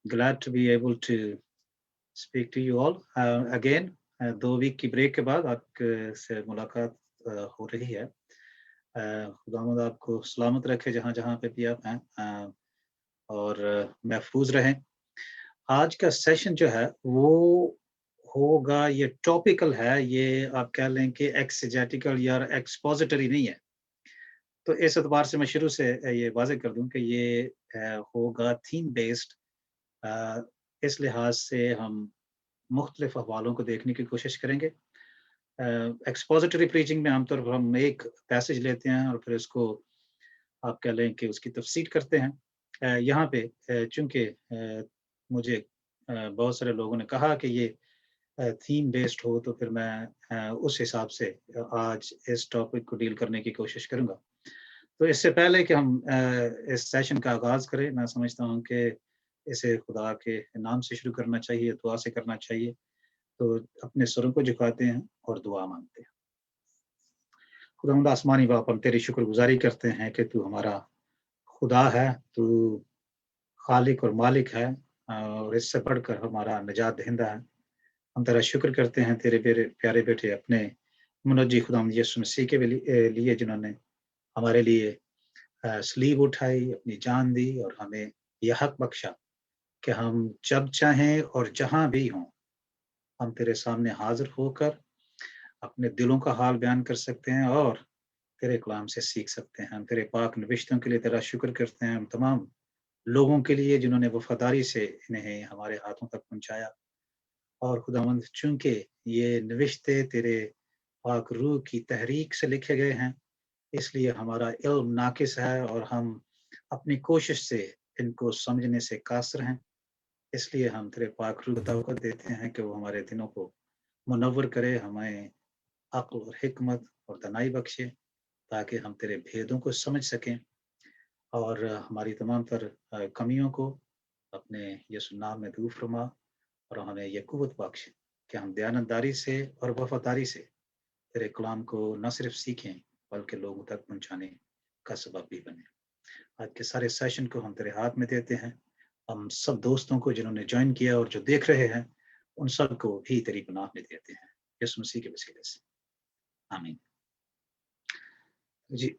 glad to be able to speak to you all again. 2 week की break के बाद आपसे मुलाकात हो रही है। खुदावंद आपको सलामत रखे जहाँ जहाँ पे भी आप हैं और महफूज रहें। आज का सेशन जो है वो होगा, ये टॉपिकल है, ये आप कह लें कि एक्सेजेटिकल या एक्सपोजिटरी नहीं है। तो इस एतबार से मैं शुरू से ये वाज़ेह कर दूं कि ये होगा थीम बेस्ड। इस लिहाज से हम मुख्तलिफ अहवालों को देखने की कोशिश करेंगे। एक्सपोजिटरी प्रीचिंग में आमतौर पर हम एक पैसेज लेते हैं और फिर उसको आप कह लें कि उसकी तफसीर करते हैं। यहाँ पे चूँकि मुझे बहुत सारे लोगों ने कहा कि ये थीम बेस्ड हो, तो फिर मैं उस हिसाब से आज इस टॉपिक को डील करने की कोशिश करूँगा। तो इससे पहले कि हम इस सेशन का आगाज़ करें, मैं समझता हूँ कि इसे खुदा के नाम से शुरू करना चाहिए, दुआ से करना चाहिए। तो अपने सरों को झुकाते हैं और दुआ मांगते हैं। खुदावंद आसमानी बाप, हम तेरी शुक्रगुजारी करते हैं कि तू हमारा खुदा है, तू खालिक और मालिक है और इससे बढ़कर हमारा निजात दहिंदा है। हम तेरा शुक्र करते हैं तेरे प्यारे बेटे अपने मुनज्जी खुदावंद यीशु मसीह के लिए जिन्होंने हमारे लिए सलीब उठाई, अपनी जान दी और हमें यह हक बख्शा कि हम जब चाहें और जहां भी हों हम तेरे सामने हाजिर होकर अपने दिलों का हाल बयान कर सकते हैं और तेरे कलाम से सीख सकते हैं। हम तेरे पाक नबिश्तों के लिए तेरा शुक्र करते हैं, हम तमाम लोगों के लिए जिन्होंने वफादारी से इन्हें हमारे हाथों तक पहुंचाया। और खुदावंद, चूंकि ये नविश्ते तेरे पाक रूह की तहरीक से लिखे गए हैं, इसलिए हमारा इल्म नाकिस है और हम अपनी कोशिश से इनको समझने से कासर हैं। इसलिए हम तेरे पाक रूह को तवक्कुल देते हैं कि वो हमारे दिनों को मुनव्वर करे, हमें अक्ल और हिकमत और दानाई बख्शे ताकि हम तेरे भेदों को समझ सकें और हमारी तमाम तर कमियों को अपने यीशु नाम में दूर फरमा और हमें यह कुव्वत बख्श कि हम दयानतदारी से और वफादारी से तेरे कलाम को न सिर्फ सीखें बल्कि लोगों तक पहुंचाने का सबब भी बने। आज के सारे सेशन को हम तेरे हाथ में देते हैं। हम सब दोस्तों को जिन्होंने ज्वाइन किया और जो देख रहे हैं उन सब को भी तेरी पनाह में देते हैं, यीशु मसीह के वसीले से, आमीन। जी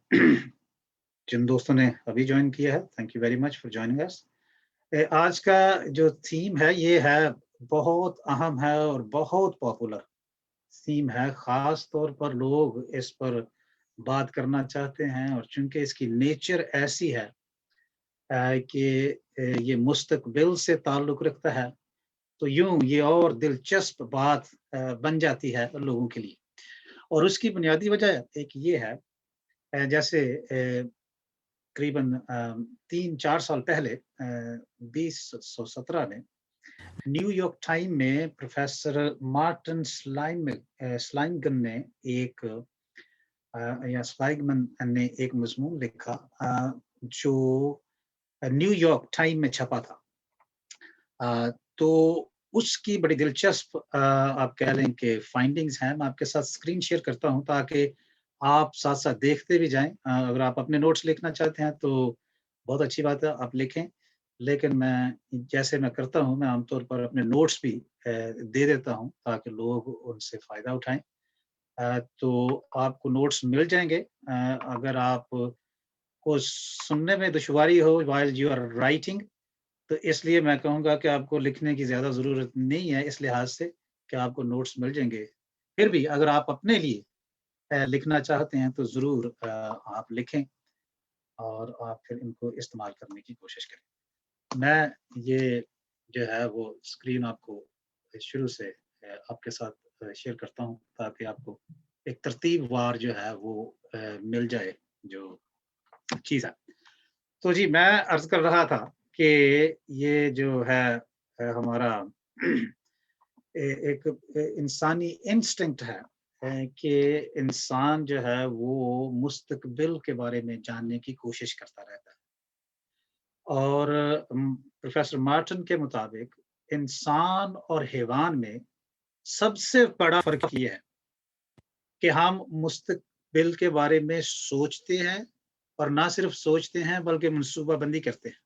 जिन दोस्तों ने अभी ज्वाइन किया है, thank you very much for joining us. आज का जो थीम है ये है बहुत अहम है और बहुत पॉपुलर थीम है। खास तौर पर लोग इस पर बात करना चाहते हैं और चूंकि इसकी नेचर ऐसी है कि ये मुस्तकबिल से ताल्लुक रखता है, तो यूं ये और दिलचस्प बात बन जाती है लोगों के लिए। और उसकी बुनियादी वजह एक ये है, जैसे करीबन 3-4 साल पहले 2017 में न्यूयॉर्क टाइम में प्रोफेसर मार्टिन स्लाइमगन ने एक मजमून लिखा जो न्यूयॉर्क टाइम में छपा था। तो उसकी बड़ी दिलचस्प आप कह लें कि फाइंडिंग्स हैं। मैं आपके साथ स्क्रीन शेयर करता हूं ताकि आप साथ साथ देखते भी जाएं। अगर आप अपने नोट्स लिखना चाहते हैं तो बहुत अच्छी बात है, आप लिखें। लेकिन मैं जैसे मैं करता हूं, मैं आमतौर पर अपने नोट्स भी दे देता हूं ताकि लोग उनसे फ़ायदा उठाएं। तो आपको नोट्स मिल जाएंगे। अगर आप को सुनने में दुश्वारी हो व्हाइल यू आर राइटिंग, तो इसलिए मैं कहूँगा कि आपको लिखने की ज़्यादा ज़रूरत नहीं है, इस लिहाज से कि आपको नोट्स मिल जाएंगे। फिर भी अगर आप अपने लिए लिखना चाहते हैं तो ज़रूर आप लिखें और आप फिर इनको इस्तेमाल करने की कोशिश करें। मैं ये जो है वो स्क्रीन आपको शुरू से आपके साथ शेयर करता हूँ ताकि आपको एक तरतीबवार जो है वो मिल जाए जो चीज़ है। तो जी मैं अर्ज़ कर रहा था कि ये जो है हमारा एक इंसानी इंस्टिंक्ट है कि इंसान जो है वो मुस्तकबिल के बारे में जानने की कोशिश करता रहता है। और प्रोफेसर मार्टिन के मुताबिक इंसान और हैवान में सबसे बड़ा फर्क ये है कि हम मुस्तकबिल के बारे में सोचते हैं और ना सिर्फ सोचते हैं बल्कि मनसूबाबंदी करते हैं।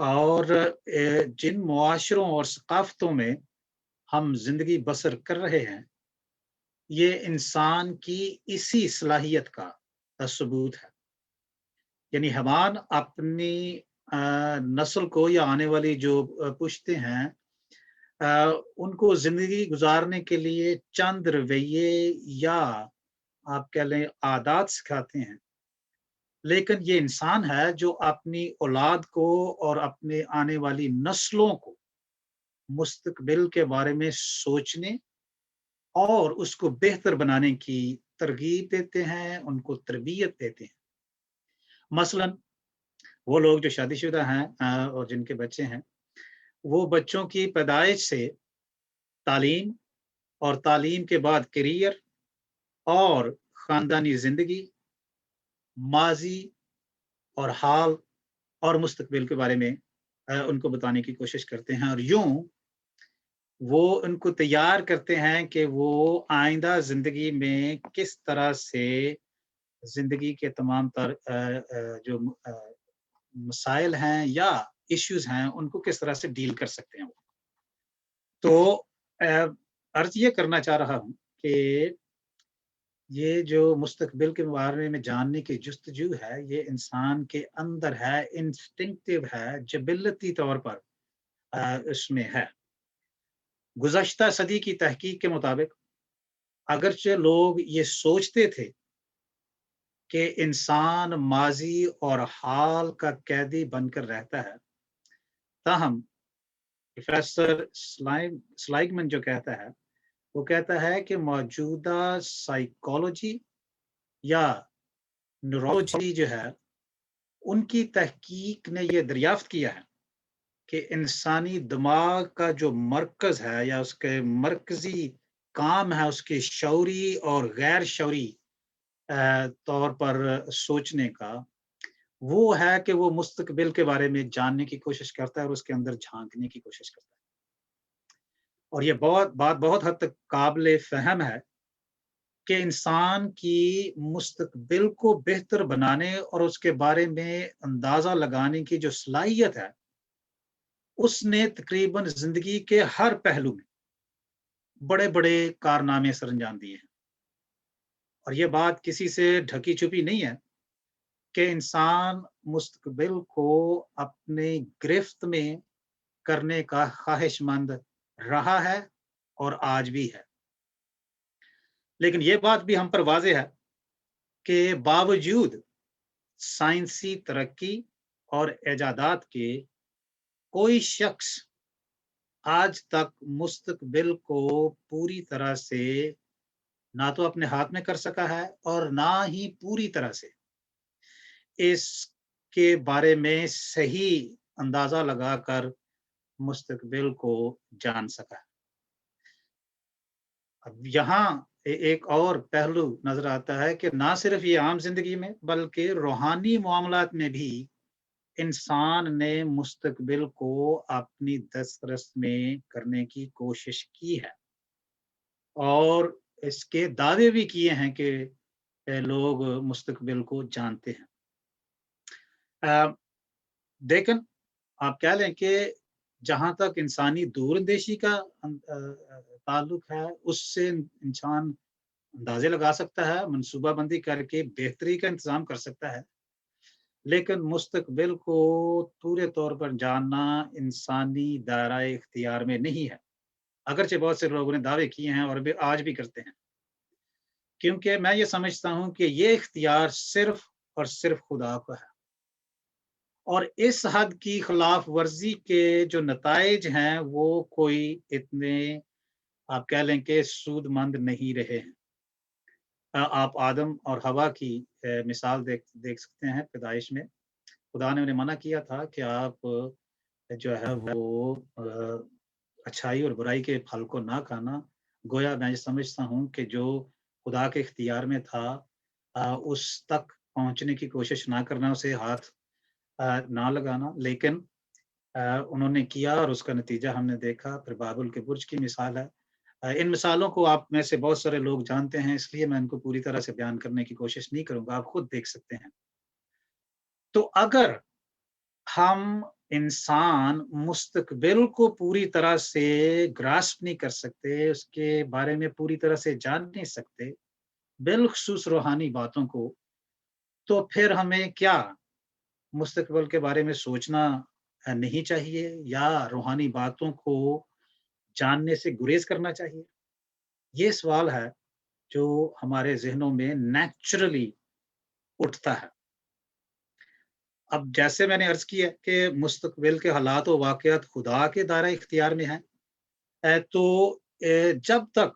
اور जिन मुआशरों और सकाफ़तों में हम ज़िंदगी बसर कर रहे हैं, ये इंसान की इसी सलाहियत का सबूत है। यानी हमान अपनी नस्ल को या आने वाली जो पुश्तें हैं, उनको ज़िंदगी गुज़ारने के लिए चंद रवैये या आप कह लें आदात सिखाते हैं। लेकिन ये इंसान है जो अपनी औलाद को और अपने आने वाली नस्लों को मुस्तकबिल के बारे में सोचने और उसको बेहतर बनाने की तरगीब देते हैं, उनको तरबियत देते हैं। मसलन वो लोग जो शादीशुदा हैं और जिनके बच्चे हैं, वो बच्चों की पैदाइश से तालीम और तालीम के बाद करियर और ख़ानदानी ज़िंदगी, माज़ी और हाल और मुस्तकबिल के बारे में उनको बताने की कोशिश करते हैं और यूँ वो उनको तैयार करते हैं कि वो आइंदा ज़िंदगी में किस तरह से ज़िंदगी के तमाम तर जो मसाइल हैं या इश्यूज़ हैं, उनको किस तरह से डील कर सकते हैं वो। तो अर्ज़ ये करना चाह रहा हूँ कि ये जो मुस्तकबिल के बारे में जानने की जुस्तजू है, ये इंसान के अंदर है, इंस्टिंक्टिव है, जिबिलती तौर पर इसमें है। गुज़श्ता सदी की तहकीक के मुताबिक अगरचे लोग ये सोचते थे कि इंसान माज़ी और हाल का कैदी बनकर रहता है, ताहम प्रोफेसर स्लाइगमैन जो कहता है, वो कहता है कि मौजूदा साइकोलॉजी या न्यूरोलॉजी जो है, उनकी तहकीक ने ये दरियाफ्त किया है कि इंसानी दिमाग का जो मरकज़ है या उसके मरकज़ी काम है, उसके शऊरी और गैर शऊरी तौर पर सोचने का, वो है कि वो मुस्तकबिल के बारे में जानने की कोशिश करता है और उसके अंदर झाँकने की कोशिश करता है। और ये बहुत हद तक काबिल फ़हम है कि इंसान की मुस्तकबिल को बेहतर बनाने और उसके बारे में अंदाज़ा लगाने की जो सलाहियत है, उसने तकरीबन ज़िंदगी के हर पहलू में बड़े-बड़े कारनामे सरअंजाम दिए हैं। और ये बात किसी से ढकी-छुपी नहीं है कि इंसान मुस्तकबिल को अपने गिरफ्त में करने का ख्वाहिशमंद रहा है और आज भी है। लेकिन ये बात भी हम पर वाज़ेह है कि बावजूद साइंसी तरक्की और इजादात के, कोई शख्स आज तक मुस्तकबिल को पूरी तरह से ना तो अपने हाथ में कर सका है और ना ही पूरी तरह से इसके बारे में सही अंदाज़ा लगाकर मुस्तकबिल को जान सका है। अब यहाँ एक और पहलू नज़र आता है कि ना सिर्फ़ ये आम ज़िंदगी में बल्कि रूहानी मामलात में भी इंसान ने मुस्तकबिल को अपनी दस्तरस में करने की कोशिश की है और इसके दावे भी किए हैं कि लोग मुस्तकबिल को जानते हैं। लेकिन आप कह लें कि जहाँ तक इंसानी दूरंदेशी का ताल्लुक है, उससे इंसान अंदाज़े लगा सकता है, मनसूबाबंदी करके बेहतरी का इंतज़ाम कर सकता है। लेकिन मुस्तकबिल को पूरे तौर पर जानना इंसानी दायरा इख्तियार में नहीं है। अगरचे बहुत से लोगों ने दावे किए हैं और भी आज भी करते हैं। क्योंकि मैं ये समझता हूँ कि ये इख्तियार सिर्फ़ और सिर्फ़ खुदा का है। और इस हद की खिलाफ वर्जी के जो नताइज हैं, वो कोई इतने आप कह लें कि सूदमंद नहीं रहे हैं। आप आदम और हवा की मिसाल देख देख सकते हैं पैदाइश में। खुदा ने उन्हें मना किया था कि आप जो है वो अच्छाई और बुराई के फल को ना खाना। गोया मैं ये समझता हूँ कि जो खुदा के इख्तियार में था उस तक पहुँचने की कोशिश ना करना, उसे हाथ ना लगाना। लेकिन उन्होंने किया और उसका नतीजा हमने देखा। फिर बाबुल के बुर्ज की मिसाल है। इन मिसालों को आप में से बहुत सारे लोग जानते हैं, इसलिए मैं इनको पूरी तरह से बयान करने की कोशिश नहीं करूँगा, आप खुद देख सकते हैं। तो अगर हम इंसान मुस्तकबिल को पूरी तरह से ग्रास्प नहीं कर सकते, उसके बारे में पूरी तरह से जान नहीं सकते, बिलखुसूस रूहानी बातों को, तो फिर हमें क्या मुस्तकबिल के बारे में सोचना नहीं चाहिए या रूहानी बातों को जानने से गुरेज करना चाहिए? ये सवाल है जो हमारे ज़हनों में नेचुरली उठता है। अब जैसे मैंने अर्ज़ किया कि मुस्तकबिल के हालात व वाक़यात खुदा के दायरा इख्तियार में हैं। तो जब तक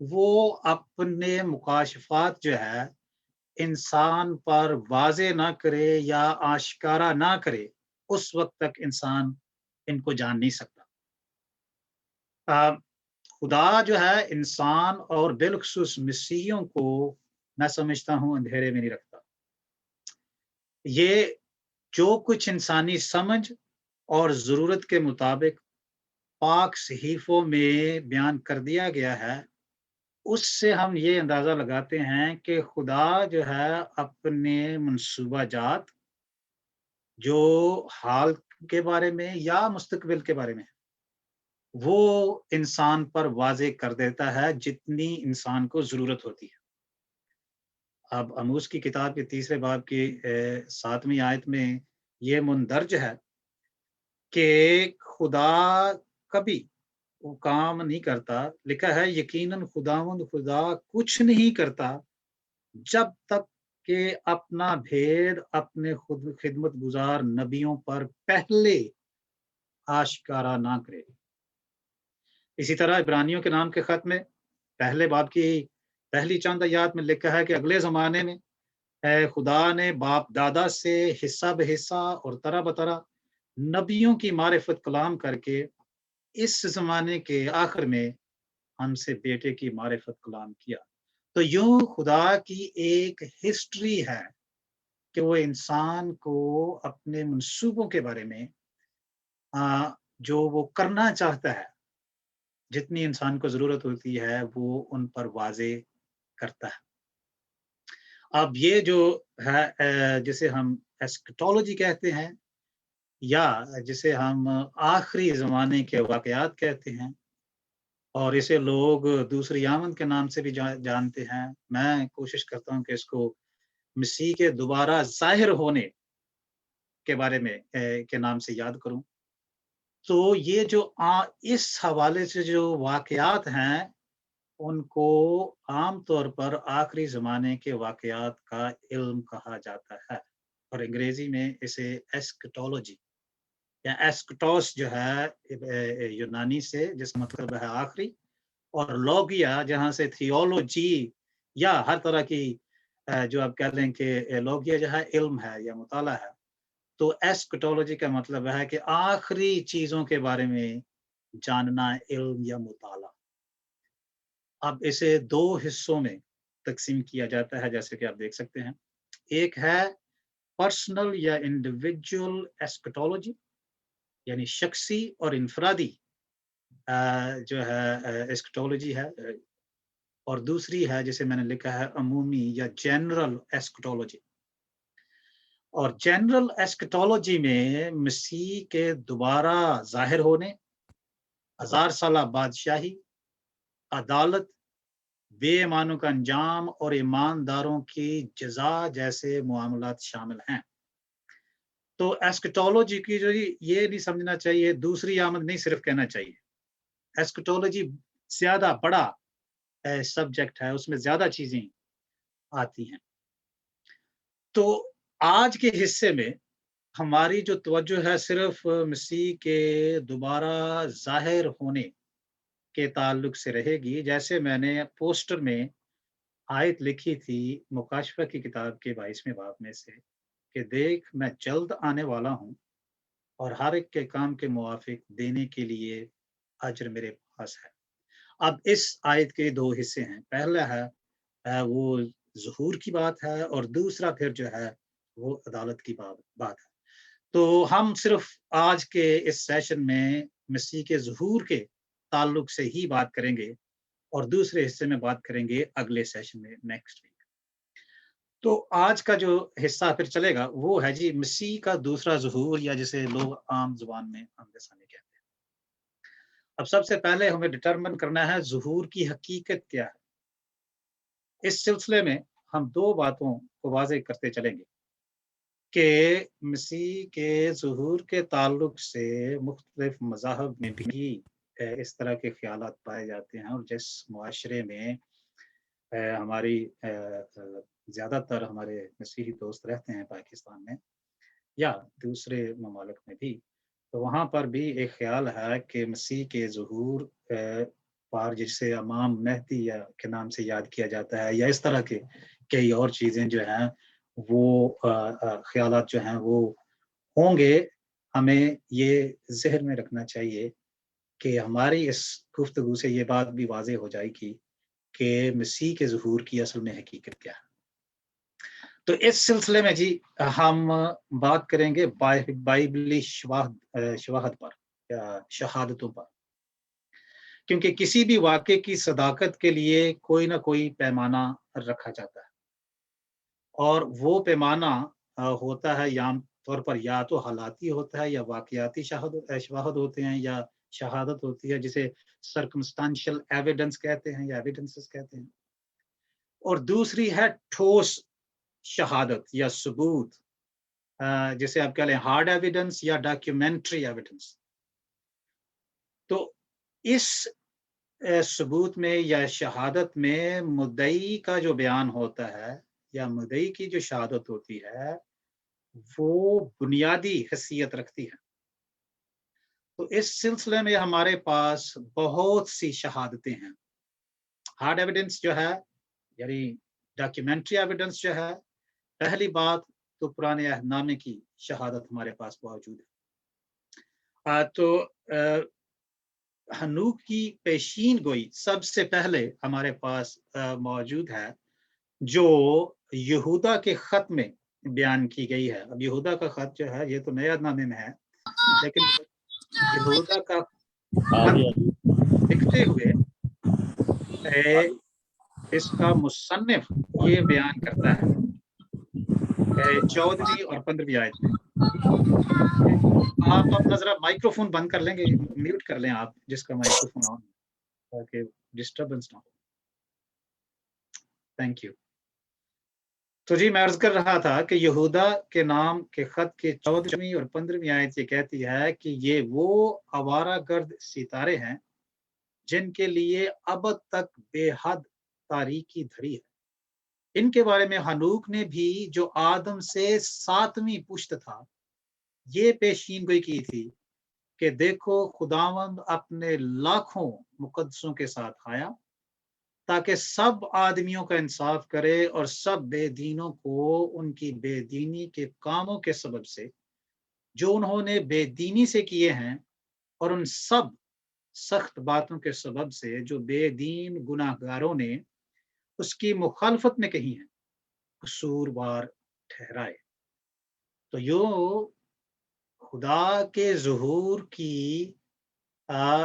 वो अपने मुकाशफ़ात जो है इंसान पर वाज़े ना करे या आशिकारा ना करे, उस वक़्त तक इंसान इनको जान नहीं सकता। अ, खुदा जो है इंसान और बिलख़ुसूस मसीहियों को मैं समझता हूँ अंधेरे में नहीं रखता। ये जो कुछ इंसानी समझ और ज़रूरत के मुताबिक पाक सहीफ़ों में बयान कर दिया गया है, उससे हम ये अंदाज़ा लगाते हैं कि खुदा जो है अपने मंसूबा जात, जो हाल के बारे में या मुस्तकबिल के बारे में, वो इंसान पर वाज़े कर देता है जितनी इंसान को ज़रूरत होती है। अब आमोस की किताब के तीसरे बाब की 7वीं आयत में ये मुंदरज है कि खुदा कभी वो काम नहीं करता, लिखा है यकीनन खुदावंद खुदा कुछ नहीं करता जब तक कि अपना भेद अपने खुद खिदमतगुज़ार नबियों पर पहले आशिकारा ना करे। इसी तरह इब्रानियों के नाम के खत में पहले बाब की पहली चंद आयत में लिखा है कि अगले ज़माने में खुदा ने बाप-दादा से हिस्सा-ब-हिस्सा और तरह-ब-तरह नबियों की मारिफत कलाम करके इस ज़माने के आखिर में हमसे बेटे की मारिफत कलाम किया। तो यूँ खुदा की एक हिस्ट्री है कि वो इंसान को अपने मंसूबों के बारे में जो वो करना चाहता है, जितनी इंसान को ज़रूरत होती है, वो उन पर वाज़े करता है। अब ये जो है जिसे हम एस्केटोलॉजी कहते हैं या जिसे हम आखिरी ज़माने के वाक़यात कहते हैं और इसे लोग दूसरी आमद के नाम से भी जानते हैं। मैं कोशिश करता हूँ कि इसको मसीह के दोबारा ज़ाहिर होने के बारे में के नाम से याद करूँ। तो ये जो इस हवाले से जो वाक़यात हैं, उनको आम तौर पर आखिरी ज़माने के वाक़यात का इल्म कहा जाता है और अंग्रेज़ी में इसे एस्केटोलॉजी या एस्केटोस जो है यूनानी से जिसका मतलब है आखिरी और लोगिया जहाँ से थियोलॉजी या हर तरह की जो आप कह लें कि लोगिया जो है इल्म है या मुताला है। तो एस्केटोलॉजी का मतलब है कि आखिरी चीज़ों के बारे में जानना, इल्म या मुताला। अब इसे 2 हिस्सों में तक़सीम किया जाता है जैसे कि आप देख सकते हैं। एक है पर्सनल या इंडिविजुअल एस्केटोलॉजी यानी शख़्सी और इनफ़रादी जो है एस्केटोलॉजी है और दूसरी है जिसे मैंने लिखा है अमूमी या जनरल एस्केटोलॉजी। और जनरल एस्केटोलॉजी में मसीह के दोबारा ज़ाहिर होने, हज़ार साला बादशाही, अदालत, बेईमानों का अंजाम और ईमानदारों की जज़ा जैसे मामलात शामिल हैं। तो एस्केटोलॉजी की जो ये नहीं समझना चाहिए, दूसरी आमद नहीं सिर्फ कहना चाहिए। एस्केटोलॉजी ज़्यादा बड़ा सब्जेक्ट है, उसमें ज़्यादा चीज़ें आती हैं। तो आज के हिस्से में हमारी जो तवज्जो है सिर्फ मसीह के दोबारा ज़ाहिर होने के ताल्लुक से रहेगी। जैसे मैंने पोस्टर में आयत लिखी थी मुकाशफा की किताब के 22वें बाब में से कि देख मैं जल्द आने वाला हूँ और हर एक के काम के मुवाफिक देने के लिए अज्र मेरे पास है। अब इस आयत के 2 हिस्से हैं। पहला है वो ज़ुहूर की बात है और दूसरा फिर जो है वो अदालत की बात है। तो हम सिर्फ आज के इस सेशन में मसीह के ज़ुहूर के ताल्लुक से ही बात करेंगे और दूसरे हिस्से में बात करेंगे अगले सेशन में नेक्स्ट वीक। تو آج کا جو حصہ پھر چلے گا وہ ہے جی مسیح کا دوسرا ظہور، یا جسے لوگ عام زبان میں آمد ثانی کہتے ہیں۔ اب سب سے پہلے ہمیں ڈٹرمن کرنا ہے ظہور کی حقیقت کیا ہے۔ اس سلسلے میں ہم دو باتوں کو واضح کرتے چلیں گے کہ مسیح کے ظہور کے تعلق سے مختلف مذاہب میں بھی اس طرح کے خیالات پائے جاتے ہیں، اور جس معاشرے میں ہماری زیادہ تر ہمارے مسیحی دوست رہتے ہیں پاکستان میں یا دوسرے ممالک میں بھی، تو وہاں پر بھی ایک خیال ہے کہ مسیح کے ظہور پر، جسے امام مہدی یا کے نام سے یاد کیا جاتا ہے، یا اس طرح کے کئی اور چیزیں جو ہیں وہ خیالات جو ہیں وہ ہوں گے۔ ہمیں یہ ذہن میں رکھنا چاہیے کہ ہماری اس گفتگو سے یہ بات بھی واضح ہو جائے گی کہ مسیح کے ظہور کی اصل میں حقیقت کیا ہے۔ تو اس سلسلے میں جی ہم بات کریں گے بائبلی شواہد پر یا شہادتوں پر، کیونکہ کسی بھی واقعے کی صداقت کے لیے کوئی نہ کوئی پیمانہ رکھا جاتا ہے، اور وہ پیمانہ ہوتا ہے عام طور پر یا تو حالاتی ہوتا ہے، یا واقعاتی شواہد ہوتے ہیں، یا شہادت ہوتی ہے جسے سرکمسٹانشل ایویڈنس کہتے ہیں یا ایویڈنسز کہتے ہیں، اور دوسری ہے ٹھوس شہادت یا ثبوت، جسے آپ کہہ لیں ہارڈ ایویڈنس یا ڈاکیومنٹری ایویڈنس۔ تو اس ثبوت میں یا شہادت میں مدعی کا جو بیان ہوتا ہے یا مدعی کی جو شہادت ہوتی ہے وہ بنیادی حیثیت رکھتی ہے۔ تو اس سلسلے میں ہمارے پاس بہت سی شہادتیں ہیں۔ ہارڈ ایویڈنس جو ہے یعنی ڈاکیومنٹری ایویڈنس جو ہے، پہلی بات تو پرانے عہد نامے کی شہادت ہمارے پاس موجود ہے۔ تو ہنوک کی پیشین گوئی سب سے پہلے ہمارے پاس موجود ہے، جو یہودا کے خط میں بیان کی گئی ہے۔ اب یہودا کا خط جو ہے یہ تو نئے عہد نامے میں ہے، لیکن یہودا کا خط لکھتے ہوئے اس کا مصنف یہ بیان کرتا ہے 14ویں اور 15ویں آیت میں۔ آپ اپنا ذرا مائکرو فون بند کر لیں گے، میوٹ کر لیں آپ جس کا مائکرو فون آن، تاکہ ڈسٹربنس نہ ہو۔ Thank you. تو جی میں عرض کر رہا تھا کہ یہودا کے نام کے خط کے 14ویں اور 15ویں آیت یہ کہتی ہے کہ یہ وہ آوارہ گرد ستارے ہیں جن کے لیے ابد تک بے حد تاریکی دھری ہے۔ ان کے بارے میں ہنوک نے بھی جو آدم سے 7ویں پشت تھا یہ پیشین گوئی کی تھی کہ دیکھو خداوند اپنے لاکھوں مقدسوں کے ساتھ آیا تاکہ سب آدمیوں کا انصاف کرے، اور سب بے دینوں کو ان کی بے دینی کے کاموں کے سبب سے جو انہوں نے بے دینی سے کیے ہیں، اور ان سب سخت باتوں کے سبب سے جو بے دین گناہ گاروں نے اس کی مخالفت میں کہی ہیں، قصوروار ٹھہرائے۔ تو یوں خدا کے ظہور کی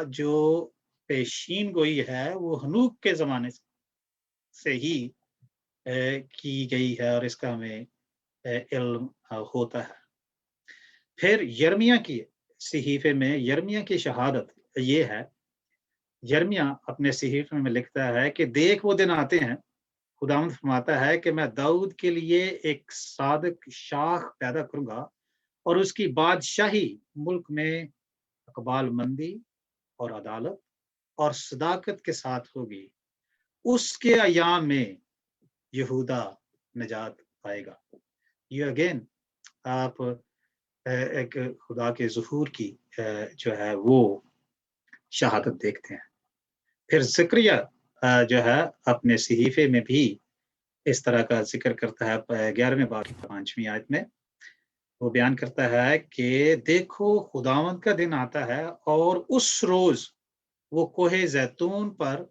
جو پیشین گوئی ہے وہ ہنوک کے زمانے سے ہی کی گئی ہے، اور اس کا ہمیں علم ہوتا ہے۔ پھر یرمیا کی صحیفے میں یرمیا کی شہادت یہ ہے، یرمیا اپنے صحیفے میں لکھتا ہے کہ دیکھ وہ دن آتے ہیں، خداوند فرماتا ہے کہ میں داؤد کے لیے ایک صادق شاخ پیدا کروں گا، اور اس کی بادشاہی ملک میں اقبال مندی اور عدالت اور صداقت کے ساتھ ہوگی۔ اس کے ایام میں یہودا نجات پائے گا۔ یہ اگین آپ ایک خدا کے ظہور کی جو ہے وہ شہادت دیکھتے ہیں۔ پھر زکریا جو ہے اپنے صحیفے میں بھی اس طرح کا ذکر کرتا ہے 11ویں باب کی 5ویں آیت میں، وہ بیان کرتا ہے کہ دیکھو خداوند کا دن آتا ہے، اور اس روز وہ کوہ زیتون پر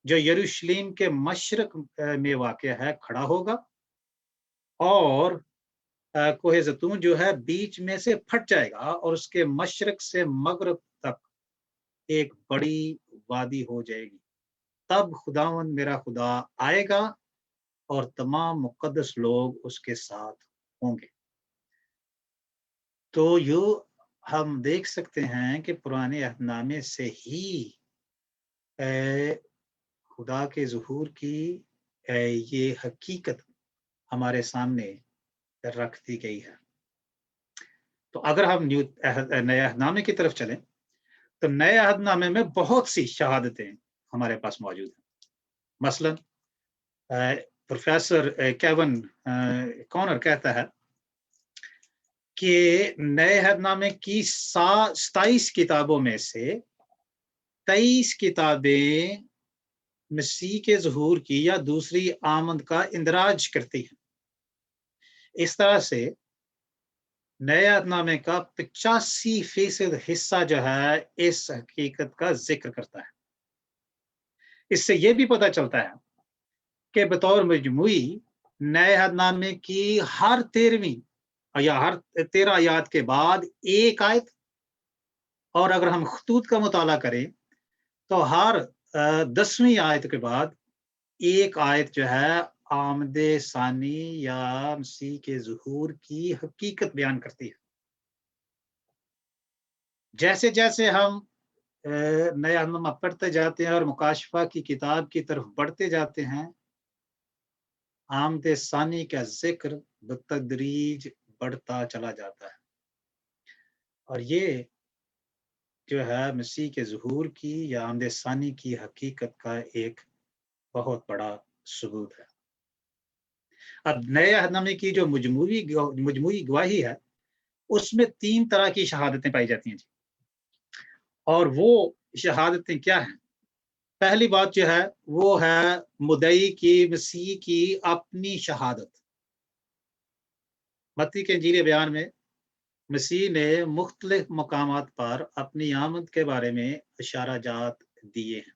جو یروشلیم کے مشرق میں واقع ہے کھڑا ہوگا، اور کوہ زیتون جو ہے بیچ میں سے پھٹ جائے گا، اور اس کے مشرق سے مغرب تک ایک بڑی وادی ہو جائے گی۔ تب خداوند میرا خدا آئے گا اور तमाम मुक़द्दस लोग उसके साथ होंगे। तो हम देख सकते हैं कि पुराने अहदनामे से ही खुदा के ज़ुहूर की ये हकीकत हमारे सामने रख दी गई है। तो अगर हम नए अहदनामे की तरफ चलें, तो नए अहदनामे में बहुत सी शहादतें हमारे पास मौजूद हैं। मसलन प्रोफेसर केविन कॉनर कहता है कि नए अहदनामे की 27 किताबों में से 23 किताबें मसीह के ज़ुहूर की या दूसरी आमद का इंदराज करती हैं। इस तरह से नए अहदनामे का 85% हिस्सा जो है इस हकीकत का जिक्र करता है। इससे ये भी पता चलता है कि बतौर मजमूई नए अहदनामे की हर 13वीं या हर 13 आयत के बाद एक आयत, और अगर हम खतूत का मुताला करें तो हर 10वीं आयत के बाद एक आयत जो है आमदे सानी या मसीह के ज़ुहूर की हकीकत बयान करती है। जैसे जैसे हम नया अहदनामा पढ़ते जाते हैं और मुकाशफा की किताब की तरफ बढ़ते जाते हैं, आमदे सानी का जिक्र बतदरीज बढ़ता चला जाता है, और ये जो है मसीह के ज़ुहूर की या आमदे सानी की हकीकत का एक बहुत बड़ा सबूत है। अब नए अहदनामे की जो मजमूई गवाही है, उसमें 3 तरह की शहादतें पाई जाती हैं जी। और वो शहादतें क्या हैं? पहली बात जो है वो है मुद्दई की मसीह की अपनी शहादत। मत्ती के इंजील बयान में मसीह ने मुख्तलिफ मकामात पर अपनी आमद के बारे में इशाराजात दिए हैं।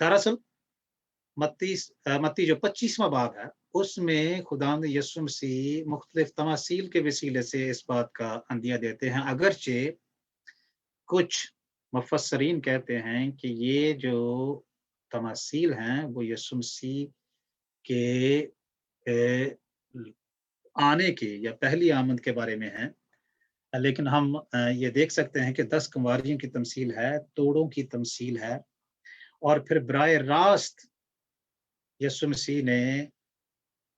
दरअसल मत्ती जो 25वां बाब है, उसमें खुदावंद यीशु मसीह मुख्तलिफ तमासील के वसीले से इस बात का अंदिया देते हैं, अगरचे कुछ मुफस्सरीन कहते हैं कि ये जो तमासील हैं वो यीशु मसीह के आने के या पहली आमद के बारे में हैं। लेकिन हम ये देख सकते हैं कि 10 कंवारियों की तमसील है, तोड़ों की तमसील है, और फिर बराह रास्त यीशु मसीह ने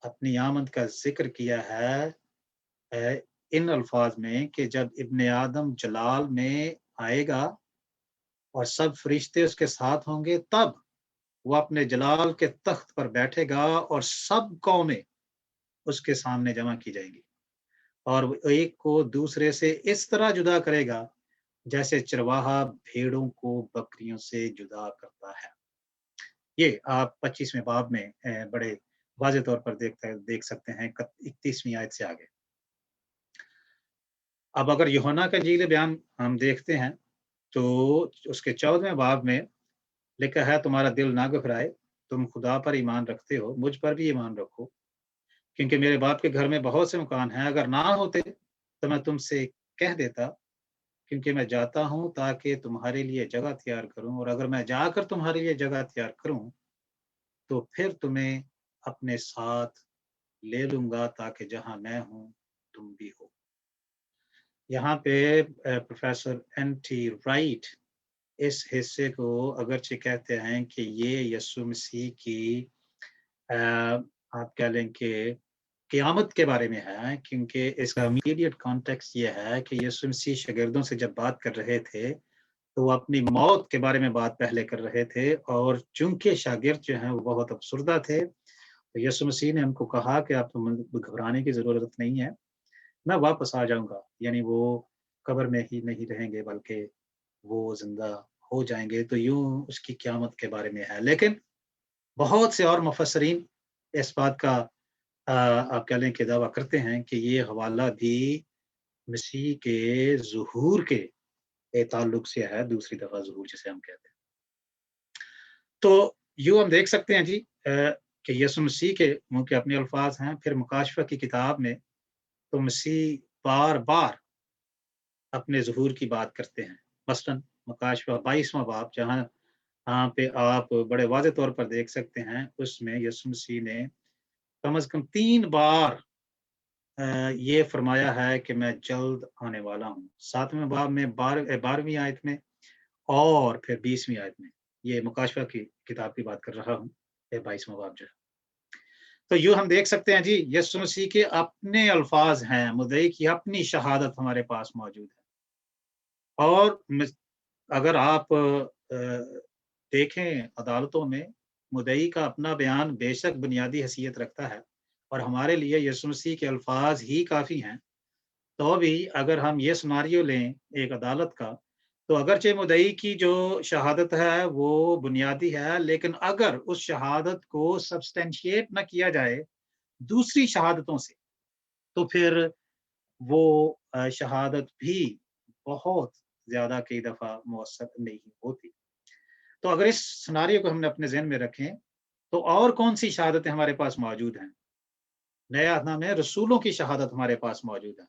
अपनी आमद का ज़िक्र किया है इन अल्फाज में कि जब इब्ने आदम जलाल में आएगा और सब फरिश्ते उसके साथ होंगे, तब वो अपने जलाल के तख्त पर बैठेगा और सब कौमें उसके सामने जमा की जाएंगी, और वो एक को दूसरे से इस तरह जुदा करेगा जैसे चरवाहा भेड़ों को बकरियों से जुदा करता है। ये आप 25वें बाब में बड़े वाज़ेह तौर पर देख सकते हैं 31वीं आयत से आगे। अब अगर यूहन्ना का इंजील बयान हम देखते हैं तो उसके 14वें बाब में लिखा है, तुम्हारा दिल ना घबराए, तुम खुदा पर ईमान रखते हो, मुझ पर भी ईमान रखो, क्योंकि मेरे बाप के घर में बहुत से मकान हैं। अगर ना होते तो मैं तुमसे कह देता, क्योंकि मैं जाता हूँ ताकि तुम्हारे लिए जगह तैयार करूँ, और अगर मैं जाकर तुम्हारे लिए जगह तैयार करूँ तो फिर तुम्हें अपने साथ ले लूंगा, ताकि जहाँ मैं हूँ तुम भी हो। यहाँ पे प्रोफेसर एन.टी. राइट इस हिस्से को अगरचे कहते हैं कि ये यीशु मसीह की आप कह लें कि क़यामत के बारे में है, क्योंकि इसका इमीडिएट कॉन्टेक्स्ट ये है कि यीशु मसीह शागिर्दों से जब बात कर रहे थे, तो वो अपनी मौत के बारे में बात पहले कर रहे थे, और चूँकि शागिर्द जो हैं वो बहुत अफ़सुर्दा थे, तो यीशु मसीह ने उनको कहा कि आपको घबराने की ज़रूरत नहीं है, मैं वापस आ जाऊँगा। यानी वो कब्र में ही नहीं रहेंगे, बल्कि वो ज़िंदा हो जाएँगे। तो यूँ उसकी क़यामत के बारे में है। लेकिन बहुत से और मुफस्सिरीन इस बात का आप कह लें कि दावा करते हैं कि ये हवाला भी मसीह के ज़ुहूर के ताल्लुक से है, दूसरी दफ़ा ज़ुहूर जिसे हम कहते हैं। तो यूँ हम देख सकते हैं जी कि यीशु मसीह के मुँह के अपने अल्फाज हैं। फिर मुकाशफा की किताब में तो मसीह बार-बार अपने ज़ुहूर की बात करते हैं। मसलन मुकाशफा 22वां बाब, जहाँ यहाँ पे आप बड़े वाज़ेह तौर पर देख सकते हैं, उसमें यीशु मसीह ने कम से कम 3 बार ये फरमाया है कि मैं जल्द आने वाला हूँ। 7वें बाब में 12वीं आयत में और फिर 20वीं आयत में। ये मुकाशवा की किताब की बात कर रहा हूँ, ये 22वां बाब जो है। तो यूँ हम देख सकते हैं जी, यीशु मसीह के अपने अल्फाज़ हैं, मुद्दई की अपनी शहादत हमारे पास मौजूद है। और मिस अगर आप देखें अदालतों में, मुद्दई का अपना बयान बेशक बुनियादी हैसियत रखता है और हमारे लिए यीशु मसीह के अल्फाज़ ही काफ़ी हैं। तो भी अगर हम ये सिनेरियो लें एक अदालत का, तो अगरचे मुद्दई की जो शहादत है वो बुनियादी है, लेकिन अगर उस शहादत को सब्सटेंशिएट ना किया जाए दूसरी शहादतों से, तो फिर वो शहादत भी बहुत ज़्यादा कई दफ़ा मौसर नहीं होती। तो अगर इस सिनेरियो को हमने अपने ज़हन में रखें, तो और कौन-सी शहादतें हमारे पास मौजूद हैं? नए अहद में रसूलों की शहादत हमारे पास मौजूद है।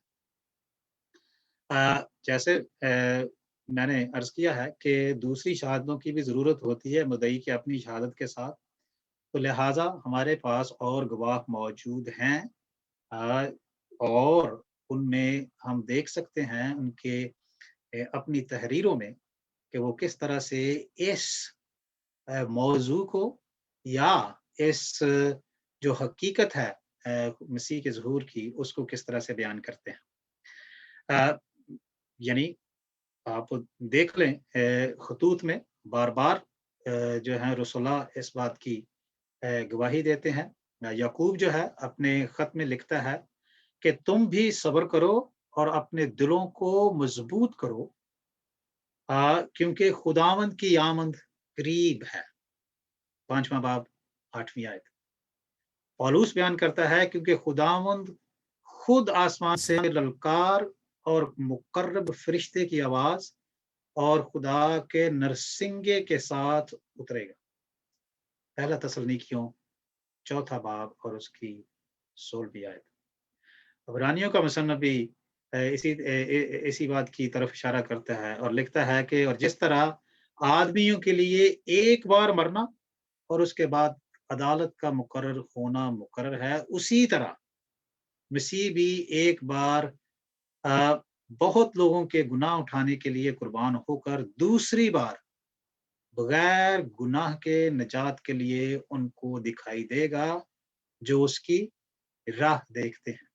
जैसे मैंने अर्ज़ किया है कि दूसरी शहादतों की भी ज़रूरत होती है मुद्दई की अपनी शहादत के साथ, तो लिहाज़ा हमारे पास और गवाह मौजूद हैं। अ, और उनमें हम देख सकते हैं उनके अपनी तहरीरों में कि वो किस तरह से इस मौज़ू को या इस जो हकीकत है मसीह के ज़हूर की, उसको किस तरह से बयान करते हैं। अ, यानी आप देख लें खतूत में बार-बार जो है रसूला इस बात की गवाही देते हैं। याकूब जो है अपने खत में लिखता है कि तुम भी सब्र करो और अपने दिलों को मजबूत करो क्योंकि खुदावंद की आमद करीब है। 5वां बाब 8वीं आयत। पौलुस बयान करता है क्योंकि खुदावंद खुद आसमान से ललकार और मुकर्रब फरिश्ते की आवाज और खुदा के नरसिंगे के साथ उतरेगा। पहला तसल्लीकियों 4 बाब और उसकी 16वीं आयत। इब्रानियों का मुसन्नफ़ भी इसी बात की तरफ इशारा करता है और लिखता है कि और जिस तरह आदमियों के लिए एक बार मरना और उसके बाद अदालत का मुकर्रर होना मुकर्रर है, उसी तरह मसीह भी एक बार अ, बहुत लोगों के गुनाह उठाने के लिए कुर्बान होकर दूसरी बार बगैर गुनाह के निजात के लिए उनको दिखाई देगा जो उसकी राह देखते हैं।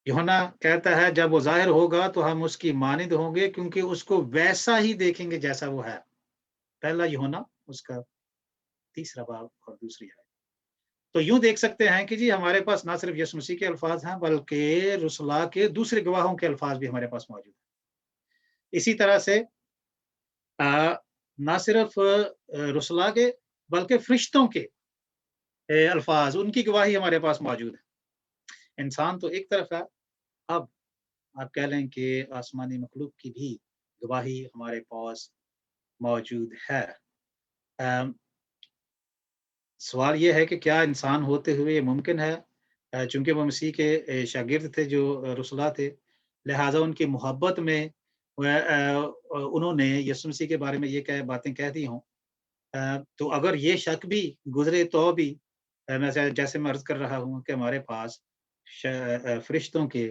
यूहन्ना कहता है जब वो ज़ाहिर होगा तो हम उसकी मानिंद होंगे क्योंकि उसको वैसा ही देखेंगे जैसा वो है। पहला यूहन्ना उसका 3 बाब और दूसरी आयत। तो यूँ देख सकते हैं कि जी हमारे पास ना सिर्फ यीशु मसीह के अल्फाज़ हैं बल्कि रुसला के दूसरे गवाहों के अल्फाज़ भी हमारे पास मौजूद हैं। इसी तरह से ना सिर्फ रुसला के बल्कि फरिश्तों के अल्फाज़ उनकी गवाही हमारे पास मौजूद है। इंसान तो एक तरफ है, अब आप कह लें कि आसमानी मखलूक की भी गवाही हमारे पास मौजूद है। अ, सवाल ये है कि क्या इंसान होते हुए ये मुमकिन है चूँकि वो मसीह के शागिर्द थे जो रुसला थे, लिहाज़ा उनकी मोहब्बत में उन्होंने यीशु मसीह के बारे में ये बातें कह दी हों। तो अगर ये शक भी गुज़रे तो भी मैं जैसे मैं अर्ज़ कर रहा हूँ कि हमारे पास फ़रिश्तों के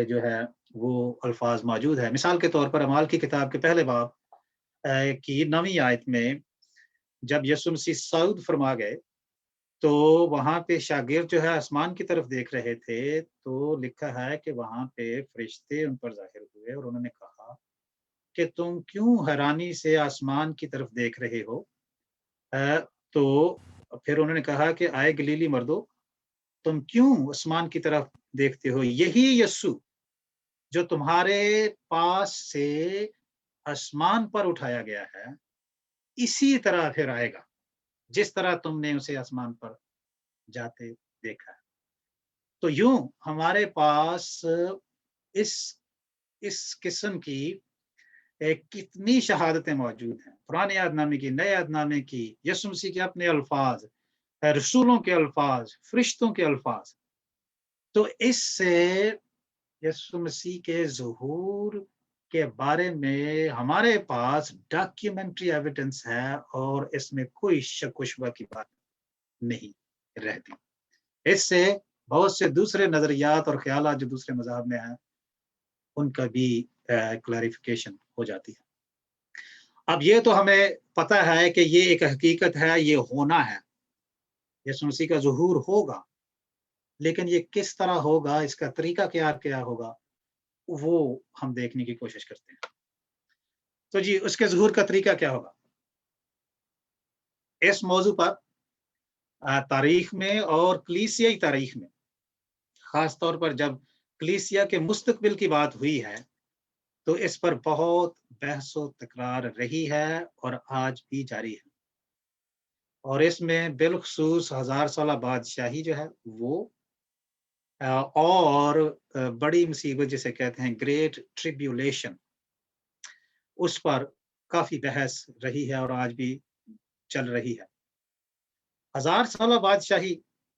जो है वो अल्फ़ाज़ मौजूद है। मिसाल के तौर पर अमाल की किताब के पहले बाब की 9वीं आयत में जब यीशु मसीह सऊद फरमा गए, तो वहाँ पे शागिर्द जो है आसमान की तरफ देख रहे थे, तो लिखा है कि वहाँ पे फ़रिश्ते उन पर ज़ाहिर हुए और उन्होंने कहा कि तुम क्यों हैरानी से आसमान की तरफ देख रहे हो? अ, तो फिर उन्होंने कहा कि आए गलीली मर्दों, तुम क्यों आसमान की तरफ देखते हो? यही यीशु जो तुम्हारे पास से आसमान पर उठाया गया है, इसी तरह फिर आएगा, जिस तरह तुमने उसे आसमान पर जाते देखा है। तो यूँ हमारे पास इस इस किस्म की कितनी शहादतें मौजूद हैं। पुराने अहदनामे की, नए अहदनामे की, यीशु मसीह के अपने अल्फाज़, रसूलों के अल्फाज़, फरिश्तों के अल्फाज़। तो इससे यीशु मसीह के ज़ुहूर کے بارے میں ہمارے پاس ڈاکیومنٹری ایویڈنس ہے اور اس میں کوئی شک و شبہ کی بات نہیں رہتی۔ اس سے بہت سے دوسرے نظریات اور خیالات جو دوسرے مذاہب میں ہیں ان کا بھی کلیریفیکیشن ہو جاتی ہے۔ اب یہ تو ہمیں پتہ ہے کہ یہ ایک حقیقت ہے، یہ ہونا ہے، یسوع مسیح کا ظہور ہوگا، لیکن یہ کس طرح ہوگا، اس کا طریقہ کیا ہوگا، وہ ہم دیکھنے کی کوشش کرتے ہیں۔ تو جی اس کے ظہور کا طریقہ کیا ہوگا؟ اس موضوع پر تاریخ میں اور کلیسیائی تاریخ میں خاص طور پر جب کلیسیا کے مستقبل کی بات ہوئی ہے تو اس پر بہت بحث و تکرار رہی ہے اور آج بھی جاری ہے، اور اس میں بالخصوص 1000 سالہ بادشاہی جو ہے وہ اور بڑی مصیبت جسے کہتے ہیں گریٹ ٹریبیولیشن، اس پر کافی بحث رہی ہے اور آج بھی چل رہی ہے۔ 1000 سالہ بادشاہی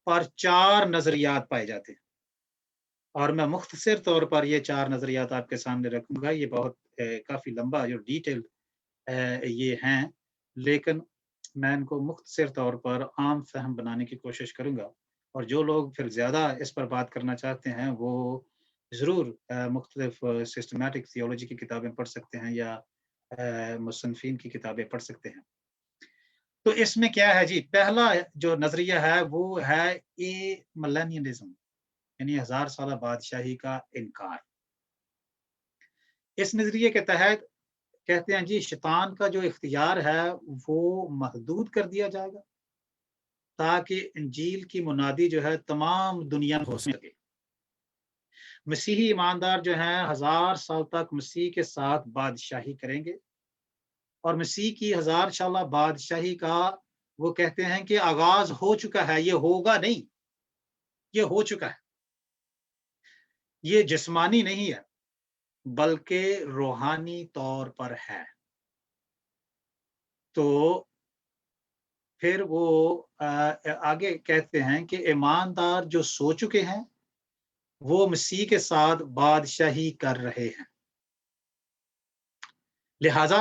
پر 4 نظریات پائے جاتے ہیں، اور میں مختصر طور پر یہ 4 نظریات آپ کے سامنے رکھوں گا۔ یہ بہت کافی لمبا جو ڈیٹیل یہ ہیں، لیکن میں ان کو مختصر طور پر عام فہم بنانے کی کوشش کروں گا، اور جو لوگ پھر زیادہ اس پر بات کرنا چاہتے ہیں وہ ضرور مختلف سسٹمیٹک تھیولوجی کی کتابیں پڑھ سکتے ہیں یا مصنفین کی کتابیں پڑھ سکتے ہیں۔ تو اس میں کیا ہے جی، پہلا جو نظریہ ہے وہ ہے اے ملینیلزم، یعنی 1000 سالہ بادشاہی کا انکار۔ اس نظریے کے تحت کہتے ہیں جی شیطان کا جو اختیار ہے وہ محدود کر دیا جائے گا تاکہ انجیل کی منادی جو ہے تمام دنیا میں ہو سکے۔ مسیحی ایماندار جو ہیں 1000 سال تک مسیح کے ساتھ بادشاہی کریں گے، اور مسیح کی 1000 سالہ بادشاہی کا وہ کہتے ہیں کہ آغاز ہو چکا ہے، یہ ہوگا نہیں، یہ ہو چکا ہے۔ یہ جسمانی نہیں ہے بلکہ روحانی طور پر ہے۔ تو پھر وہ آگے کہتے ہیں کہ ایماندار جو سو چکے ہیں وہ مسیح کے ساتھ بادشاہی کر رہے ہیں، لہذا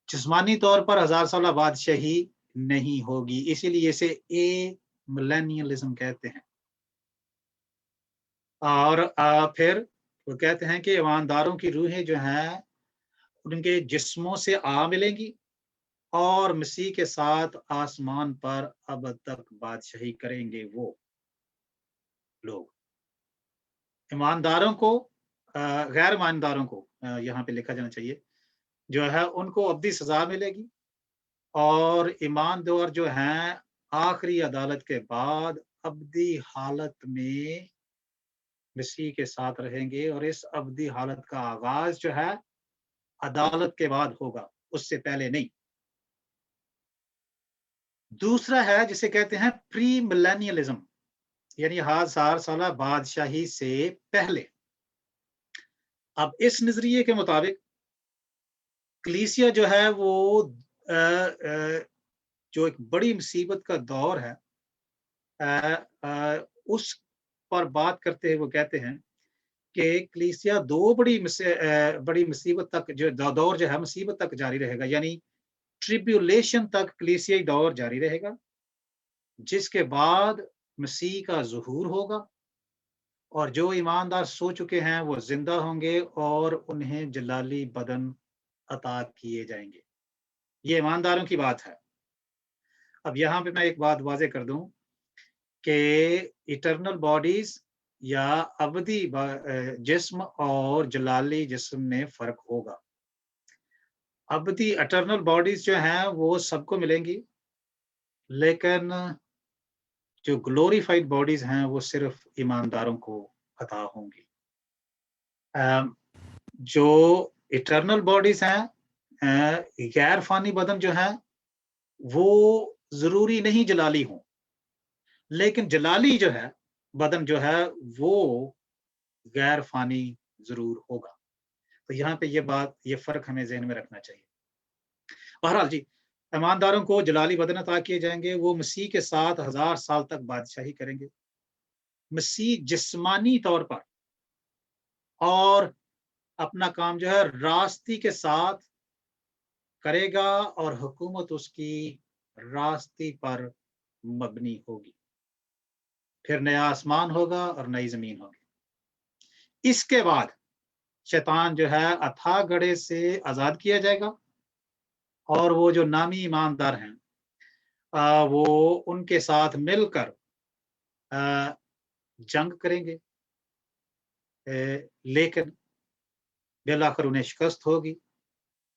جسمانی طور پر 1000 سالہ بادشاہی نہیں ہوگی، اسی لیے اسے اے ملینیلزم کہتے ہیں۔ اور پھر وہ کہتے ہیں کہ ایمانداروں کی روحیں جو ہیں ان کے جسموں سے ملیں گی اور مسیح کے ساتھ آسمان پر اب تک بادشاہی کریں گے۔ وہ لوگ ایمانداروں کو غیر ایمانداروں کو یہاں پہ لکھا جانا چاہیے جو ہے ان کو ابدی سزا ملے گی، اور ایماندار جو ہیں آخری عدالت کے بعد ابدی حالت میں مسیح کے ساتھ رہیں گے، اور اس ابدی حالت کا آغاز جو ہے عدالت کے بعد ہوگا، اس سے پہلے نہیں۔ دوسرا ہے جسے کہتے ہیں پری ملینیلزم، یعنی 1000 سالہ بادشاہی سے پہلے۔ اب اس نظریے کے مطابق کلیسیا جو ہے وہ جو ایک بڑی مصیبت کا دور ہے اس پر بات کرتے ہیں، وہ کہتے ہیں کہ کلیسیا دو بڑی مصیبت تک جو دور جو ہے مصیبت تک جاری رہے گا، یعنی ٹریبیولیشن تک کلیسیائی دور جاری رہے گا، جس کے بعد مسیح کا ظہور ہوگا، اور جو ایماندار سو چکے ہیں وہ زندہ ہوں گے اور انہیں جلالی بدن عطا کیے جائیں گے۔ یہ ایمانداروں کی بات ہے۔ اب یہاں پہ میں ایک بات واضح کر دوں کہ ایٹرنل باڈیز یا ابدی جسم اور جلالی جسم میں فرق ہوگا۔ ابدی ایٹرنل باڈیز جو ہیں وہ سب کو ملیں گی، لیکن جو گلوریفائڈ باڈیز ہیں وہ صرف ایمانداروں کو عطا ہوں گی۔ جو ایٹرنل باڈیز ہیں غیر فانی بدن جو ہیں وہ ضروری نہیں جلالی ہوں، لیکن جلالی جو ہے بدن جو ہے وہ غیر فانی ضرور ہوگا۔ تو یہاں پہ یہ فرق ہمیں ذہن میں رکھنا چاہیے۔ بہرحال جی ایمانداروں کو جلالی بدن عطا کیے جائیں گے، وہ مسیح کے ساتھ 1000 سال تک بادشاہی کریں گے۔ مسیح جسمانی طور پر اور अपना काम जो है रास्ती के साथ करेगा और हुकूमत उसकी रास्ते पर मबनी होगी। फिर नया आसमान होगा और नई ज़मीन होगी। इसके बाद शैतान जो है अथाह गढ़े से आज़ाद किया जाएगा और वो जो नामी ईमानदार हैं वो उनके साथ मिलकर अ, जंग करेंगे। लेकिन बिलाखिर उन्हें शिकस्त होगी।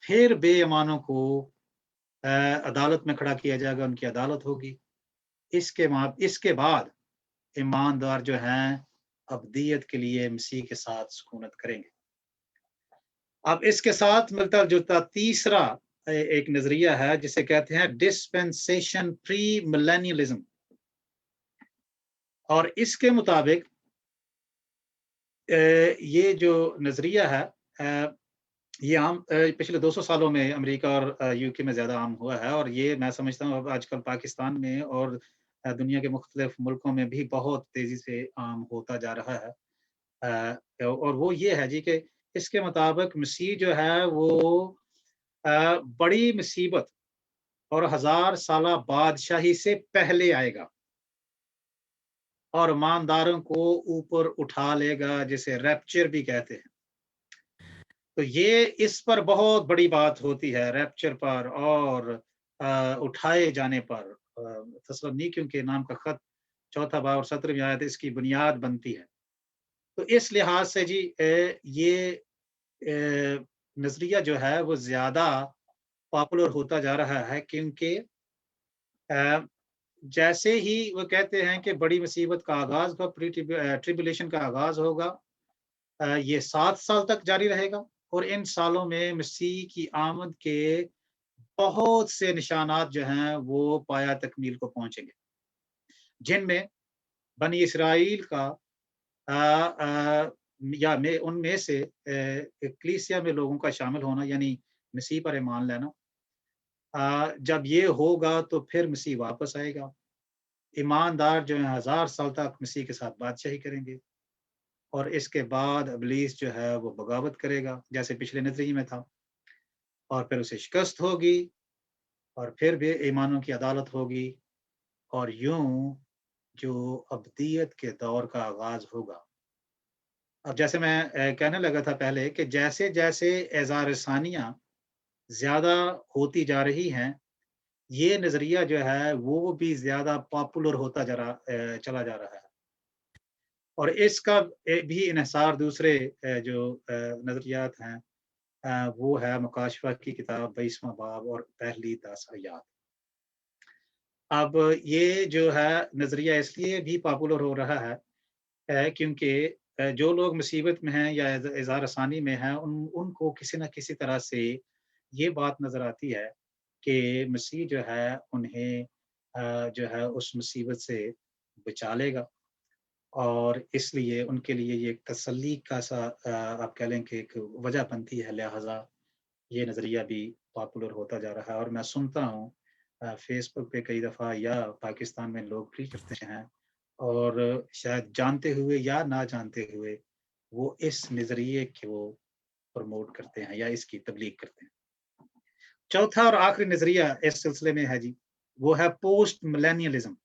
फिर बेईमानों को अदालत में खड़ा किया जाएगा, उनकी अदालत होगी। इसके बाद ईमानदार जो हैं अब्दियत के लिए मसीह के साथ सुकूनत करेंगे। अब इसके साथ मिलता-जुलता तीसरा एक नजरिया है जिसे कहते हैं डिस्पेंसेशन प्री मिलेनियलिज्म। और इसके मुताबिक ये जो नजरिया है ये आम पिछले 200 सालों में अमेरिका और यूके में ज़्यादा आम हुआ है और ये मैं समझता हूँ अब आजकल पाकिस्तान में और दुनिया के मुख्तलिफ मुल्कों में भी बहुत तेज़ी से आम होता जा रहा है। और वो ये है जी कि इसके मुताबिक मसीह जो है वो बड़ी मुसीबत और 1000 साला बादशाही से पहले आएगा और ईमानदारों को ऊपर उठा लेगा, जिसे रैप्चर भी कहते हैं। तो ये इस पर बहुत बड़ी बात होती है रैप्चर पर और उठाए जाने पर। थस्सलुनीकियों के नाम का खत 4 बाब और 17वीं आयत इसकी बुनियाद बनती है। तो इस लिहाज से जी ये नज़रिया जो है वो ज़्यादा पॉपुलर होता जा रहा है क्योंकि अ, जैसे ही वो कहते हैं कि बड़ी मुसीबत का आगाज़ का ट्रिब्यूलेशन का आगाज़ होगा, ये 7 साल तक जारी रहेगा और इन सालों में मसीह की आमद के बहुत से निशानात जो हैं वो पाया तकमील को पहुंचेंगे, जिनमें बनी इसराइल का अ, अ, या में उनमें से कलीसिया में लोगों का शामिल होना यानी मसीह पर ईमान लाना। जब ये होगा तो फिर मसीह वापस आएगा। ईमानदार जो है 1000 साल तक मसीह के साथ बादशाही करेंगे और इसके बाद इब्लीस जो है वो बगावत करेगा जैसे पिछले नजरिए में था और फिर उसे शिकस्त होगी और फिर भी ईमानों की अदालत होगी और यूं जो अब्दियत के दौर का आगाज होगा। अब जैसे मैं कहने लगा था पहले कि जैसे-जैसे एज़ारसानियाँ ज़्यादा होती जा रही हैं, ये नज़रिया जो है वो भी ज़्यादा पॉपुलर होता चला जा रहा है। और इसका भी इन्हिसार दूसरे जो नज़रियात हैं वो है मुकाशफा की किताब 22वां बाब और पहली 10 आयत। अब ये जो है नज़रिया इसलिए भी पॉपुलर हो रहा है क्योंकि जो लोग मुसीबत में हैं या इज़हार आसानी में हैं उनको किसी न किसी तरह से ये बात नज़र आती है कि मसीह जो है उन्हें जो है उस मुसीबत से बचा लेगा और इसलिए उनके लिए ये एक तसल्ली का सा आप कह लें कि एक वजह बनती है, लिहाज़ा ये नज़रिया भी पॉपुलर होता जा रहा है। और मैं सुनता हूँ फ़ेसबुक पे कई दफ़ा या पाकिस्तान में लोग भी करते हैं और शायद जानते हुए या ना जानते हुए वो इस नज़रिए को प्रमोट करते हैं या इसकी तबलीग करते हैं। चौथा और आखिरी नज़रिया इस सिलसिले में है जी, वो है पोस्ट मिलेनियलिज़्म।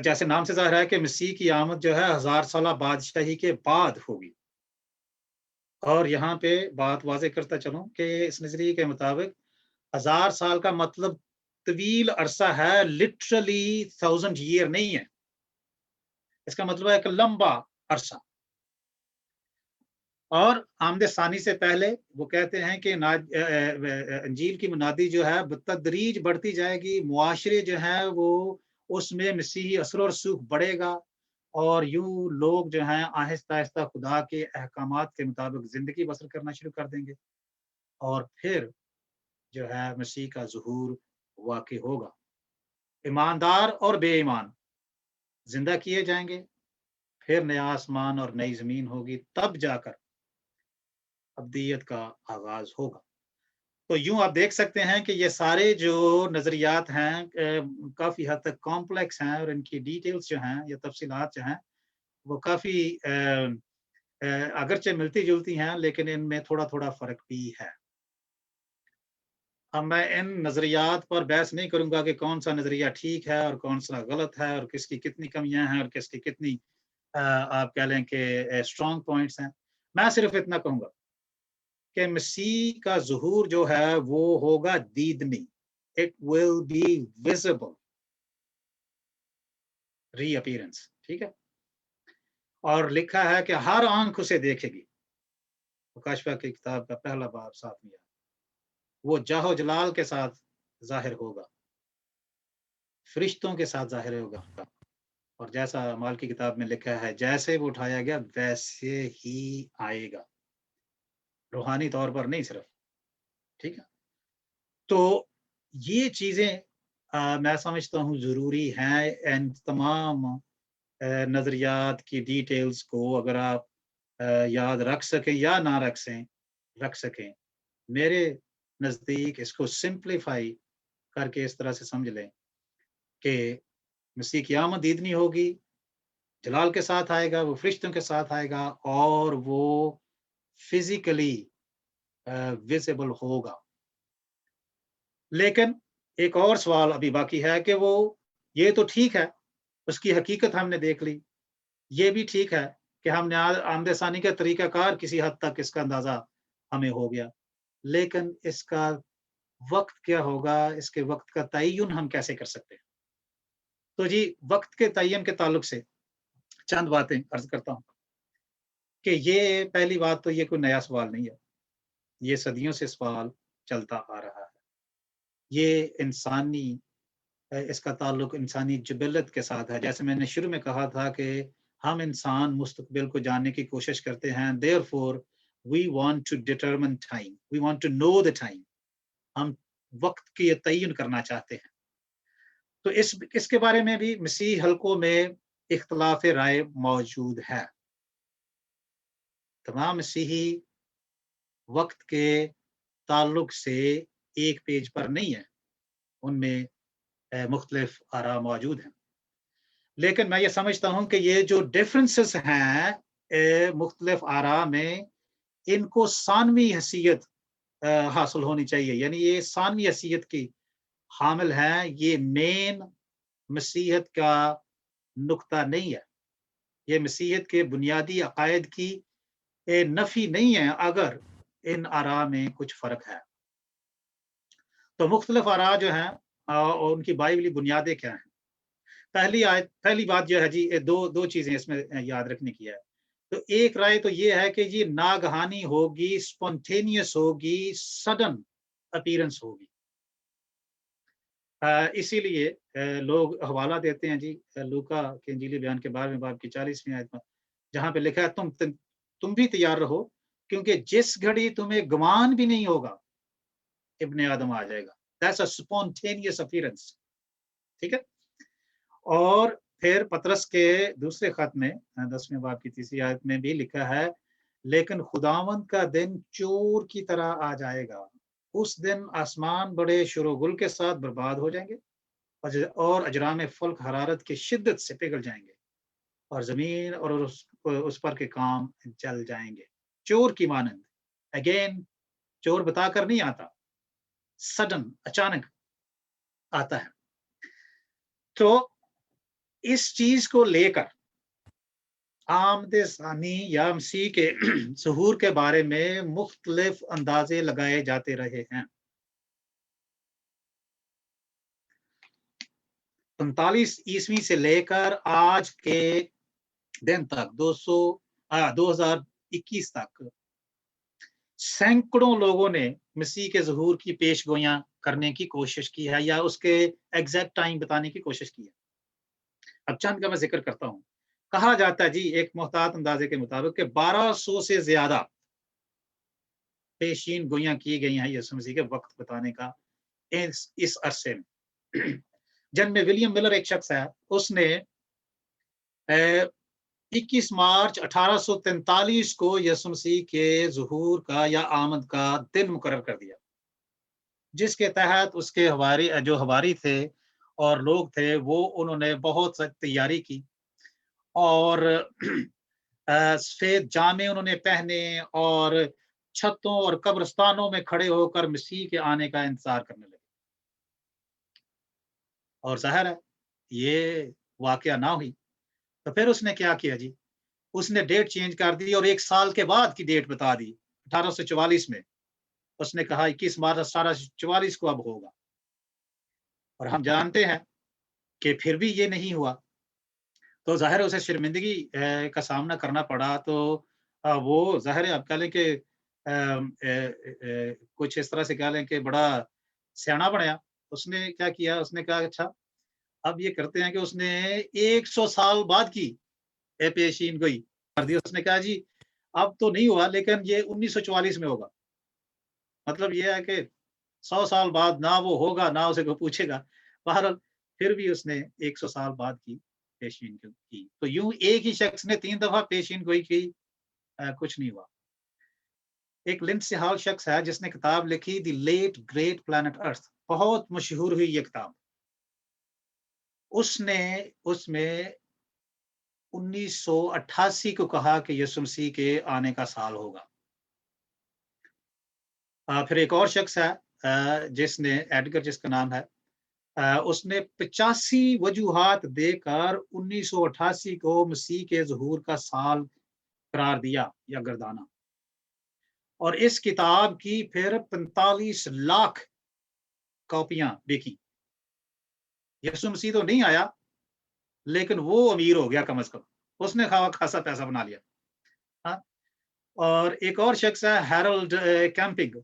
जैसे नाम से ज़ाहिर है कि मसीह की आमद जो है 1000 साला बादशाही के बाद होगी। और यहाँ पे बात वाज़ेह करता चलूँ कि इस नज़रिए के मुताबिक 1000 साल का मतलब तवील अरसा है, लिटरली 1000 ईयर नहीं है। इसका मतलब है एक लंबा अरसा। और आमद सानी से पहले वो कहते हैं कि इंजील की मुनादी जो है बतदरीज बढ़ती जाएगी, मुआशरे जो हैं वो उसमें मसीही असर और सूख बढ़ेगा और यूँ लोग जो हैं आहिस्ता-आहिस्ता खुदा के अहकामात के मुताबिक ज़िंदगी बसर करना शुरू कर देंगे और फिर जो है मसीह का ज़ुहूर वाक़ई होगा। ईमानदार और बेईमान ज़िंदा किए जाएँगे, फिर नया आसमान और नई ज़मीन होगी, तब जाकर अब्दियत का आगाज़ होगा। तो यूँ आप देख सकते हैं कि ये सारे जो नज़रियात हैं काफ़ी हद तक कॉम्प्लेक्स हैं और इनकी डिटेल्स जो हैं या तफ़सीलात जो हैं वो काफ़ी अगरचे मिलती जुलती हैं लेकिन इनमें थोड़ा थोड़ा फर्क भी है। अब मैं इन नजरियात पर बहस नहीं करूंगा कि कौन सा नजरिया ठीक है और कौन सा गलत है और किसकी कितनी कमियां हैं और किसकी कितनी आप कह लें कि स्ट्रॉन्ग पॉइंट्स हैं। मैं सिर्फ इतना कहूंगा कि मसीह का ज़ुहूर जो है वो होगा दीदनी, इट विल बी विजिबल रीअपीयरेंस, ठीक है। और लिखा है कि हर आंख उसे देखेगी, मुकाशफा की किताब का पहला बाब 7वीं आयत। वो जाहो जलाल के साथ जाहिर होगा, फरिश्तों के साथ जाहिर होगा, और जैसा अमाल की किताब में लिखा है जैसे वो उठाया गया वैसे ही आएगा, रूहानी तौर पर नहीं सिर्फ, ठीक है। तो ये चीजें मैं समझता हूँ जरूरी हैं। एंड तमाम नजरियात की डिटेल्स को अगर आप याद रख सकें या ना रख सकें, मेरे नजदीक इसको सिंप्लीफाई करके इस तरह से समझ लें कि मसीह की आमद इतनी होगी, जलाल के साथ आएगा, वो फरिश्तों के साथ आएगा और वो फिजिकली विजिबल होगा। लेकिन एक और सवाल अभी बाकी है कि वो, ये तो ठीक है, उसकी हकीकत हमने देख ली, ये भी ठीक है कि हमने आमदसानी का तरीकाकार किसी हद तक इसका अंदाजा हमें हो गया, लेकिन इसका वक्त क्या होगा, इसके वक्त का तयन हम कैसे कर सकते हैं? तो जी वक्त के तयन के ताल्लुक से चंद बातें अर्ज करता हूँ कि ये पहली बात तो ये कोई नया सवाल नहीं है, ये सदियों से सवाल चलता आ रहा है। ये इंसानी इसका ताल्लुक इंसानी जिबिलत के साथ है। जैसे मैंने शुरू में कहा था कि हम इंसान मुस्तकबिल को जानने की कोशिश करते हैं, therefore we want to determine time, we want to know the time, हम वक्त की तयन करना चाहते हैं। तो इसके बारे में भी मसीह हलकों में इख्तलाफ राय मौजूद है। तमाम मसीही वक्त के ताल्लुक से एक पेज पर नहीं है, उनमें मुख्तलिफ आरा मौजूद हैं। लेकिन मैं ये समझता हूँ कि ये जो डिफरेंसेस हैं मुख्तलिफ आरा में, इनको सानवी हैसियत हासिल होनी चाहिए, यानी ये सानवी हैसियत की हामिल हैं, ये मेन मसीहत का नुक्ता नहीं है, ये मसीहत के बुनियादी अकायद की नफी नहीं है अगर इन आरा में कुछ फर्क है। तो मुख्तलिफ आरा जो हैं और उनकी बाइबली बुनियादें क्या हैं? पहली बात जो है जी, दो चीजें इसमें याद रखने की है। तो एक राय तो ये है कि ये नागहानी होगी, स्पॉन्टेनियस होगी, सडन अपीयरेंस होगी। इसीलिए लोग हवाला देते हैं जी लूका के इंजीली बयान के 12वें बाब की 40वीं आयत में, जहां पे लिखा है तुम भी तैयार रहो क्योंकि जिस घड़ी तुम्हें गुमान भी नहीं होगा इब्ने आदम आ जाएगा। दैट्स अ स्पॉन्टेनियस अपीयरेंस, ठीक है। और फिर पतरस के दूसरे खत में 10वें बाब की 3री आयत में भी लिखा है, लेकिन खुदावंद का दिन चोर की तरह आ जाएगा, उस दिन आसमान बड़े शोरगुल के साथ बर्बाद हो जाएंगे और अजराम फल्क हरारत की शिद्दत से पिघल जाएंगे और जमीन और उस पर के काम जल जाएंगे। चोर की मानंद, अगेन चोर बताकर नहीं आता, सडन अचानक आता है। तो इस चीज को लेकर आमदे सानी या मसीह के ज़हूर के बारे में मुख्तलिफ अंदाजे लगाए जाते रहे हैं। 45 ईस्वी से लेकर आज के दिन तक 2021 तक सैकड़ों लोगों ने मसीह के ज़हूर की पेशगोइयां करने की कोशिश की है या उसके एग्जैक्ट टाइम बताने की कोशिश की है। अब चंद का मैं जिक्र करता हूं। कहा जाता है जी एक मुहतात अंदाजे के मुताबिक कि 1200 से ज्यादा पेशीन गोइयां की गई हैं यीशु मसीह के वक्त बताने का इस अरसे में। जिनमें विलियम मिलर एक शख्स है, उसने 21 मार्च 1843 को यीशु मसीह के ज़हूर का या आमद का दिन मुकर्रर कर दिया, जिसके तहत उसके हवारी थे और लोग थे वो उन्होंने बहुत सख्त तैयारी की और सफेद जामे उन्होंने पहने और छतों और कब्रिस्तानों में खड़े होकर मसीह के आने का इंतजार करने लगे। और ज़ाहिर है, ये वाक़या ना हुई, तो फिर उसने क्या किया जी, उसने डेट चेंज कर दी और 1 साल के बाद की डेट बता दी, 1844 में। उसने कहा 21 मार्च 1844 को अब होगा, और हम जानते हैं कि फिर भी ये नहीं हुआ। तो ज़ाहिर है उसे शर्मिंदगी का सामना करना पड़ा। तो वो ज़ाहिर है, आप कह लें कि कुछ इस तरह से कह लें कि बड़ा सयाना बनया। उसने क्या किया, उसने कहा अच्छा, अब ये करते हैं कि उसने 100 साल बाद की पेशीन गोई कर दी। उसने कहा जी अब तो नहीं हुआ, लेकिन ये 1944 में होगा। मतलब ये है कि 100 साल बाद ना वो होगा, ना उसे कोई पूछेगा। बहरहाल फिर भी उसने 100 साल बाद की पेशीन की। तो यूँ एक ही शख्स ने 3 दफ़ा पेशीन गोई की, कुछ नहीं हुआ। एक लिंडसे हॉल शख्स है जिसने किताब लिखी the late great planet earth, बहुत मशहूर हुई ये किताब। उसने उसमें 1988 को कहा कि यीशु मसीह के आने का साल होगा। फिर एक और शख्स है जिसने एडगर जिसका नाम है, उसने 85 वजूहात देकर 1988 को मसीह के ज़हूर का साल करार दिया या गर्दाना। और इस किताब की फिर 45 लाख कॉपियां बिकी। यीशु मसीह तो नहीं आया, लेकिन वो अमीर हो गया कम से कम। उसने खासा पैसा बना लिया। हाँ। और एक और शख्स है हैरोल्ड कैंपिंग,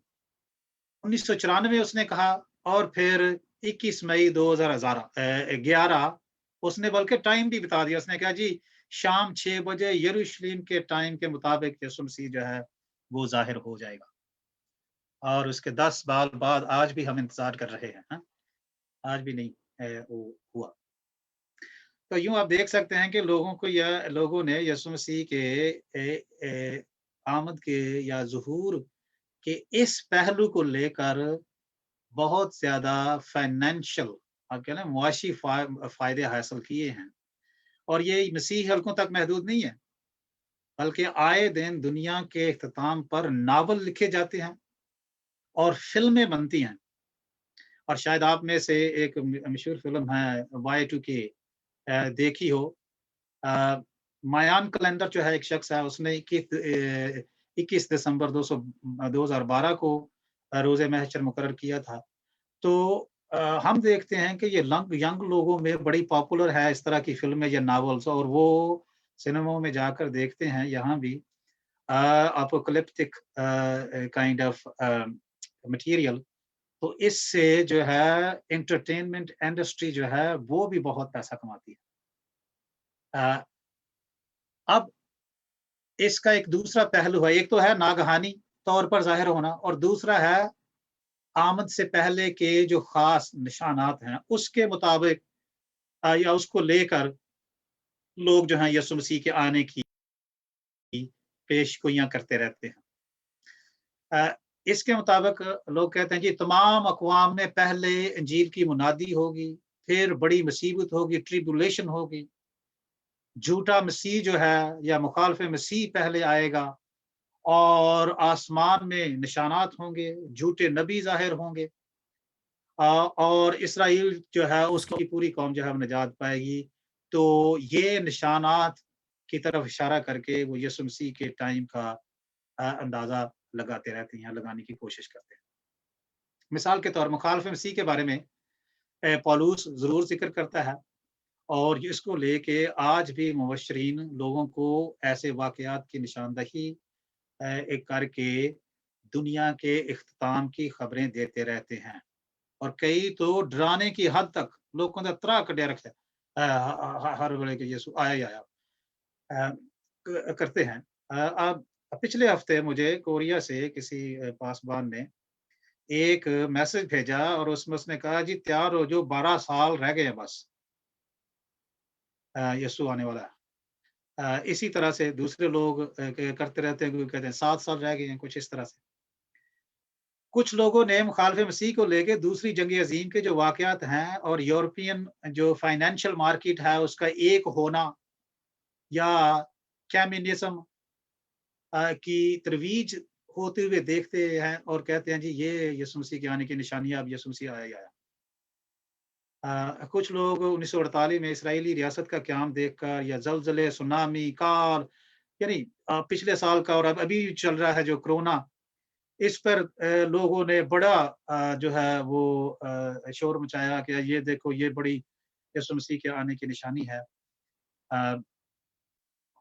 1994 उसने कहा। और फिर 21 मई 2011 उसने बल्कि टाइम भी बता दिया। उसने कहा जी शाम 6 बजे यरूशलेम के टाइम के मुताबिक यीशु मसीह जो है वो ज़ाहिर हो जाएगा। और उसके 10 साल बाद आज भी हम इंतज़ार कर रहे हैं। हाँ? आज भी नहीं वो हुआ। तो यूँ आप देख सकते हैं कि लोगों ने यीशु मसीह के आमद के या ज़ुहूर के इस पहलू को लेकर बहुत ज़्यादा फाइनेंशियल, आप कहें ना, मुआशी फ़ायदे हासिल किए हैं। और ये मसीही हलकों तक महदूद नहीं है, बल्कि आए दिन दुनिया के इख्तिताम पर नावल लिखे जाते हैं और फ़िल्में बनती हैं। और शायद आप में से एक मशहूर फ़िल्म है Y2K, देखी हो। अ, मायान कैलेंडर जो है, एक शख्स है, उसने 21 दिसंबर 2012 को रोज़े महशर मुकर्रर किया था। तो हम देखते हैं कि ये यंग लोगों में बड़ी पॉपुलर है इस तरह की फ़िल्में या नॉवेल्स, और वो सिनेमाओं में जाकर देखते हैं। यहाँ भी एपोकलिप्टिक काइंड ऑफ मटीरियल। तो इससे जो है एंटरटेनमेंट इंडस्ट्री जो है वो भी बहुत पैसा कमाती है। अ, अब इसका एक दूसरा पहलू है, एक तो है नागहानी तौर पर ज़ाहिर होना, और दूसरा है आमद से पहले के जो ख़ास निशानात हैं, उसके मुताबिक या उसको लेकर लोग जो हैं यीशु मसीह के आने की पेशगोइयाँ करते रहते हैं। इसके मुताबिक लोग कहते हैं जी तमाम अक़वाम में पहले इंजील की मुनादी होगी, फिर बड़ी मुसीबत होगी, ट्रिब्यूलेशन होगी, झूठा मसीह जो है या मुखालिफ मसीह पहले आएगा, और आसमान में निशानात होंगे, झूठे नबी ज़ाहिर होंगे, और इसराइल जो है उसकी पूरी कौम जो है वो निजात पाएगी। तो ये निशानात की तरफ इशारा करके वो यीशु मसीह के टाइम का अंदाज़ा लगाते रहते हैं, लगाने की कोशिश करते हैं। मिसाल के तौर मुखालिफ मसीह के बारे में पौलुस ज़रूर ज़िक्र करता है, और इसको लेके आज भी मुबश्शिरीन लोगों को ऐसे वाक़यात की निशानदही एक करके दुनिया के इख्तिताम की खबरें देते रहते हैं। और कई तो डराने की हद तक लोगों का त्राह कढ़िया रखा हर वेले के यीशु आया ही आया करते हैं। अब पिछले हफ्ते मुझे कोरिया से किसी पासबान ने एक मैसेज भेजा, और उसमें उसने कहा जी तैयार हो जो 12 साल रह गए हैं बस, यीशु आने वाला है। इसी तरह से दूसरे लोग करते रहते हैं, कोई कहते हैं 7 साल रह गए हैं, कुछ इस तरह से। कुछ लोगों ने मुखालिफ मसीह को लेके दूसरी जंग अज़ीम के जो वाक़यात हैं और यूरोपियन जो फाइनेंशियल मार्केट है उसका एक होना, या कैमिनिज्म की तरवीज होते हुए देखते हैं और कहते हैं जी ये यीशु मसीह के आने की निशानी है, अब यीशु मसीह आया ही आया। कुछ लोग 1948 में इस्राएली रियासत का क़याम देखकर या ज़लज़ले, सुनामी, काल यानी पिछले साल का और अब अभी चल रहा है जो कोरोना, इस पर लोगों ने बड़ा जो है वो शोर मचाया कि ये देखो ये बड़ी यीशु मसीह के आने की निशानी है। अ,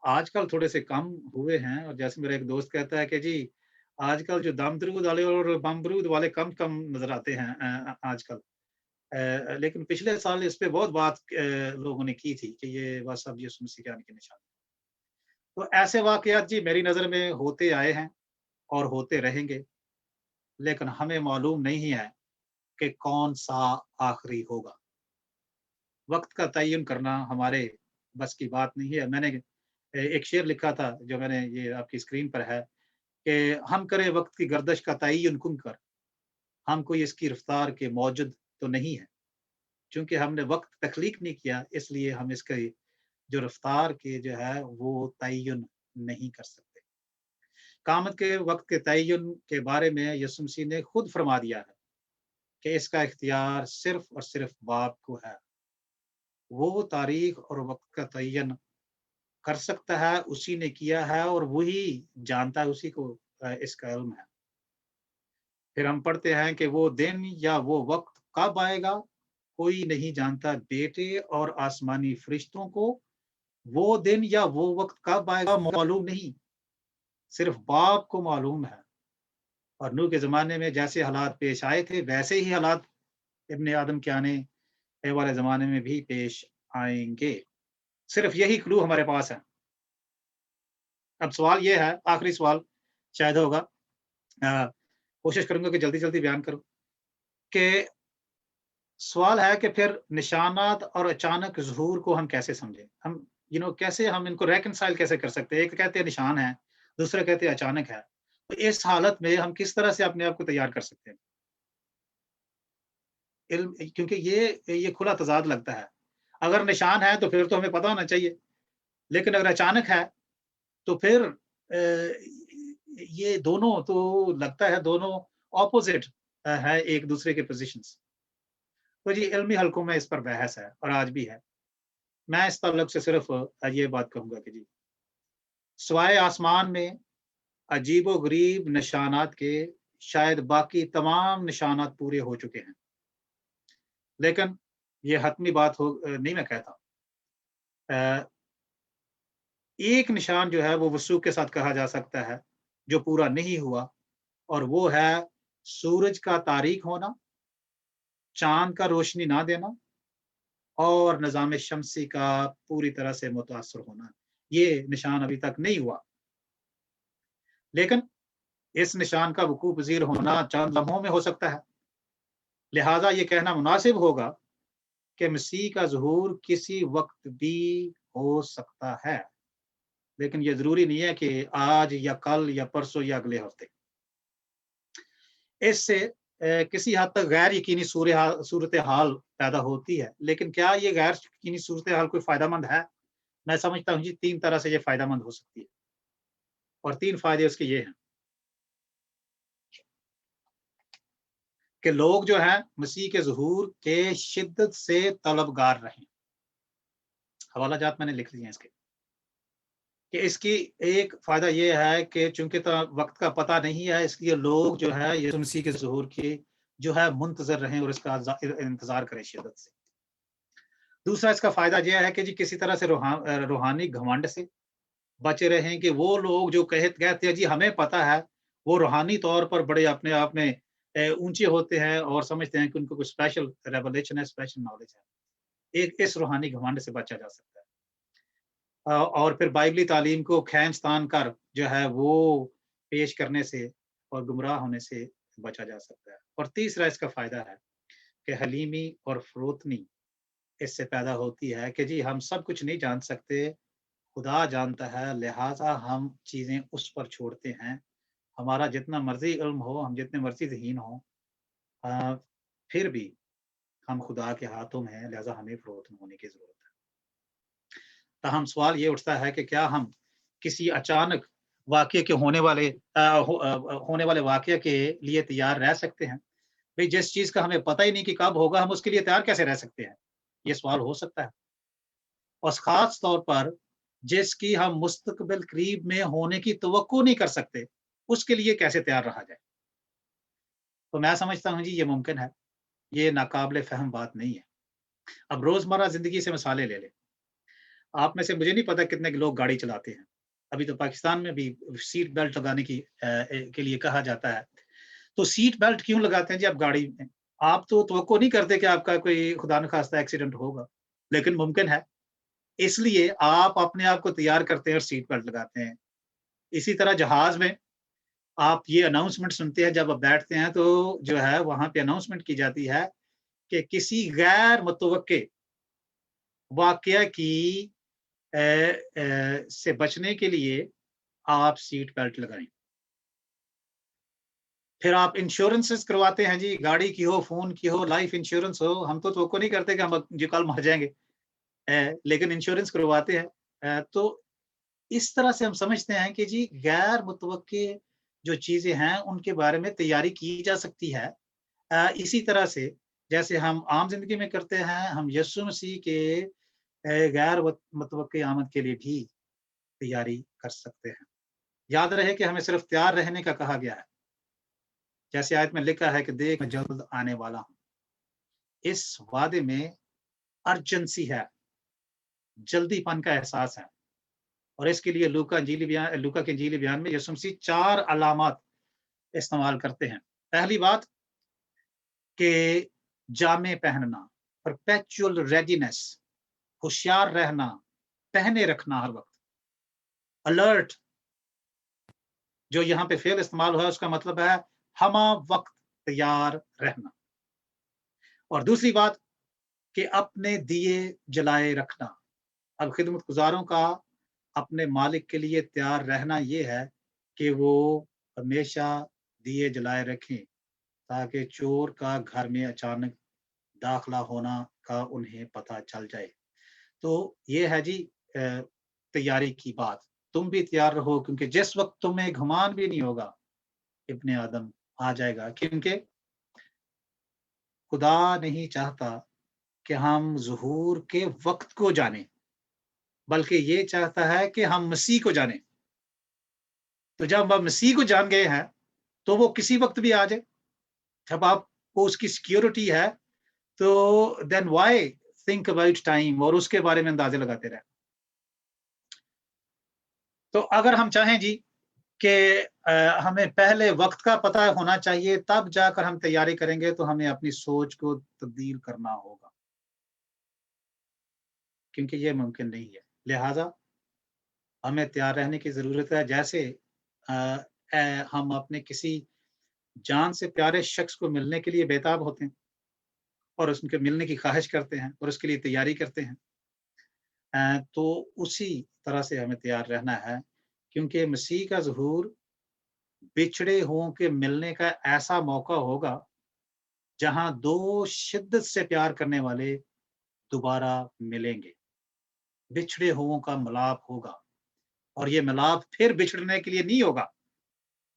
आजकल थोड़े से कम हुए हैं और जैसे मेरा एक दोस्त कहता है कि जी आजकल जो दम-दरूद वाले और बम-बरूद वाले कम-कम नज़र आते हैं आजकल। लेकिन पिछले साल इस पे बहुत बात लोगों ने की थी कि ये बस अब यीशु मसीह के आने की निशानी। तो ऐसे वाक़यात जी मेरी नज़र में होते आए हैं और होते रहेंगे, लेकिन हमें मालूम नहीं है कि कौन-सा आखिरी होगा। वक़्त का तय्युन करना हमारे बस की बात नहीं है। मैंने एक शेर लिखा था जो मैंने ये आपकी स्क्रीन पर है कि हम करें वक़्त की गर्दिश का तय्युन कुन कर, हम कोई इसकी रफ़्तार के मौजूद तो नहीं है। चूँकि हमने वक़्त तख्लीक नहीं किया इसलिए हम इसकी जो रफ़्तार के जो है वो तय्युन नहीं कर सकते। क़यामत के वक़्त के तय्युन के बारे में यीशु मसीह ने खुद फरमा दिया है कि इसका इख्तियार सिर्फ़ और सिर्फ़ बाप को है। वो तारीख़ और वक़्त का तय्युन कर सकता है, उसी ने किया है और वही जानता है, उसी को इसका इल्म है। फिर हम पढ़ते हैं कि वो दिन या वो वक़्त कब आएगा, कोई नहीं जानता बेटे और आसमानी फ़रिश्तों को वो दिन या वो वक़्त कब आएगा मालूम नहीं, सिर्फ़ बाप को मालूम है। और नूह के ज़माने में जैसे हालात पेश आए थे, वैसे ही हालात इब्न आदम के आने वाले ज़माने में भी पेश आएँगे। सिर्फ़ यही क्लू हमारे पास है। अब सवाल ये है, आखिरी सवाल शायद होगा अ, कोशिश करूँगा कि जल्दी-जल्दी बयान करूँ, कि सवाल है कि फिर निशानात और अचानक ज़ुहूर को हम कैसे समझें? हम कैसे हम इनको रिकंसाइल कैसे कर सकते हैं? एक कहते हैं निशान है, दूसरा कहते हैं अचानक है। तो इस हालत में हम किस तरह से अपने आप को तैयार कर सकते हैं? इल्म क्योंकि ये खुला तज़ाद लगता है। अगर निशान है तो फिर तो हमें पता होना चाहिए, लेकिन अगर अचानक है तो फिर ये दोनों तो लगता है दोनों ऑपोज़िट है एक-दूसरे के पोज़ीशंस। तो जी इल्मी हलकों में इस पर बहस है और आज भी है। मैं इस ताल्लुक से सिर्फ़ ये बात कहूँगा कि जी, सिवाय आसमान में अजीबो-गरीब निशानात के शायद बाकी तमाम निशानात पूरे हो चुके हैं। लेकिन ये हतमी बात नहीं मैं कहता। अ, एक निशान जो है वो वसूख के साथ कहा जा सकता है, जो पूरा नहीं हुआ और वो है सूरज का तारीक होना, चाँद का रोशनी ना देना और निज़ाम शम्सी का पूरी तरह से मुतासर होना। ये निशान अभी तक नहीं हुआ। लेकिन इस निशान का वक़ूअ पज़ीर होना चंद लम्हों में हो सकता है। लिहाज़ा ये कहना मुनासिब होगा कि मसीह का ज़ुहूर किसी वक़्त भी हो सकता है। लेकिन ये ज़रूरी नहीं है कि आज या कल या परसों या अगले हफ़्ते। इससे किसी हद तक गैर यकीनी सूरत-ए-हाल पैदा होती है। लेकिन क्या ये गैर यकीनी सूरत-ए-हाल कोई फ़ायदेमंद है? मैं समझता हूँ जी 3 तरह से ये फ़ायदेमंद हो सकती है और 3 फ़ायदे उसके ये हैं कि लोग जो हैं मसीह के ज़ुहूर के शिद्दत से तलबगार रहें। हवाला जात मैंने लिख दिए हैं इसके। कि इसकी एक फ़ायदा ये है कि चूँकि वक़्त का पता नहीं है इसलिए लोग जो है यीशु मसीह के ज़ुहूर की जो है मुंतज़िर रहें और इसका इंतज़ार करें शिद्दत से। दूसरा इसका फ़ायदा ये है कि जी किसी तरह से रूहानी घमंड से बचे रहें कि वो लोग जो कहते हैं जी हमें पता है, वो रूहानी तौर पर बड़े अपने आप में ऊँचे होते हैं और समझते हैं कि उनको कोई स्पेशल रेवलेशन है, स्पेशल नॉलेज है। एक इस रूहानी घमंड से बचा जा सकता है। और फिर बाइबली तालीम को खींच-तान कर जो है वो पेश करने से और गुमराह होने से बचा जा सकता है। और तीसरा इसका फ़ायदा है कि हलीमी और फ़रोतनी इससे पैदा होती है कि जी हम सब कुछ नहीं जान सकते, खुदा जानता है, लिहाज़ा हम चीज़ें उस पर छोड़ते हैं। हमारा जितना मर्ज़ी इल्म हो, हम जितने मर्ज़ी ज़हीन हों अ, फिर भी हम खुदा के हाथों में हैं, लिहाज़ा हमें फ़रोतन होने की ज़रूरत है। ताहम सवाल ये उठता है कि क्या हम किसी अचानक वाक़ये के होने वाले वाक़ये के लिए तैयार रह सकते हैं? भई जिस चीज़ का हमें पता ही नहीं कि कब होगा, हम उसके लिए तैयार कैसे रह सकते हैं? ये सवाल हो सकता है। और ख़ास तौर पर जिसकी हम मुस्तक़बिल करीब में होने की तवक्को नहीं कर सकते, उसके लिए कैसे तैयार रहा जाए? तो मैं समझता हूँ जी ये मुमकिन है, ये नाक़ाबिल फ़हम बात नहीं है। अब रोज़मर्रा ज़िंदगी से मिसालें ले लें। आप में से मुझे नहीं पता कितने लोग गाड़ी चलाते हैं। अभी तो पाकिस्तान में भी सीट बेल्ट लगाने के लिए कहा जाता है। तो सीट बेल्ट क्यों लगाते हैं जी आप गाड़ी में? आप तो तवक्को नहीं करते कि आपका कोई खुदा न ख़ास्ता एक्सीडेंट होगा, लेकिन मुमकिन है। इसलिए आप अपने आप को तैयार करते हैं और सीट बेल्ट लगाते हैं। इसी तरह जहाज़ में आप ये अनाउंसमेंट सुनते हैं जब आप बैठते हैं तो जो है वहाँ पे अनाउंसमेंट की जाती है कि किसी गैर मुतवक्के वाक़या की से बचने के लिए आप सीट बेल्ट लगाएँ। फिर आप इंश्योरेंसेस करवाते हैं जी, गाड़ी की हो, फ़ोन की हो, लाइफ इंश्योरेंस हो, हम तो तवक्को नहीं करते कि हम जी कल मर जाएँगे। लेकिन इंश्योरेंस करवाते हैं। तो इस तरह से हम समझते हैं कि जी गैर मुतवक्के जो चीज़ें हैं, उनके बारे में तैयारी की जा सकती है। इसी तरह से जैसे हम आम ज़िंदगी में करते हैं, हम यीशु मसीह के गैर मुतवक्के आमद के लिए भी तैयारी कर सकते हैं। याद रहे कि हमें सिर्फ तैयार रहने का कहा गया है। जैसे आयत में लिखा है कि देख मैं जल्द आने वाला हूँ। इस वादे में अर्जेंसी है, जल्दीपन का एहसास है और इसके लिए लूका के इंजीली बयान में यीशु मसीह 4 अलामात इस्तेमाल करते हैं। पहली बात कि जामे पहनना, परपेचुअल रेडीनेस, होशियार रहना, पहने रखना हर वक़्त, अलर्ट जो यहाँ पे फ़ेल इस्तेमाल हुआ है उसका मतलब है हमा वक़्त तैयार रहना। और दूसरी बात कि अपने दिए जलाए रखना। अब खिदमतगुज़ारों का अपने मालिक के लिए तैयार रहना ये है कि वो हमेशा दिए जलाए रखें, ताकि चोर का घर में अचानक दाखिला होना का उन्हें पता चल जाए। तो ये है जी तैयारी की बात। तुम भी तैयार रहो क्योंकि जिस वक़्त तुम्हें घुमान भी नहीं होगा, इब्ने आदम आ जाएगा क्योंकि खुदा नहीं चाहता कि हम ज़ुहूर के वक़्त को जानें, बल्कि ये चाहता है कि हम मसीह को जानें। तो जब हम मसीह को जान गए हैं, तो वो किसी वक़्त भी आ जाए। जब आपको उसकी सिक्योरिटी है, तो then why think about time और उसके बारे में अंदाज़े लगाते रहें। तो अगर हम चाहें जी कि हमें पहले वक़्त का पता होना चाहिए, तब जाकर हम तैयारी करेंगे, तो हमें अपनी सोच को तब्दील करना होगा, क्योंकि ये मुमकिन नहीं है। लिहाज़ा हमें तैयार रहने की ज़रूरत है, जैसे अ हम अपने किसी जान से प्यारे शख्स को मिलने के लिए बेताब होते हैं और उसके मिलने की ख़्वाहिश करते हैं और उसके लिए तैयारी करते हैं। तो उसी तरह से हमें तैयार रहना है, क्योंकि मसीह का ज़हूर बिछड़े हुओं के मिलने का ऐसा मौका होगा, जहाँ 2 शिद्दत से प्यार करने वाले दोबारा मिलेंगे। बिछड़े हुओं का मिलाप होगा और ये मिलाप फिर बिछड़ने के लिए नहीं होगा,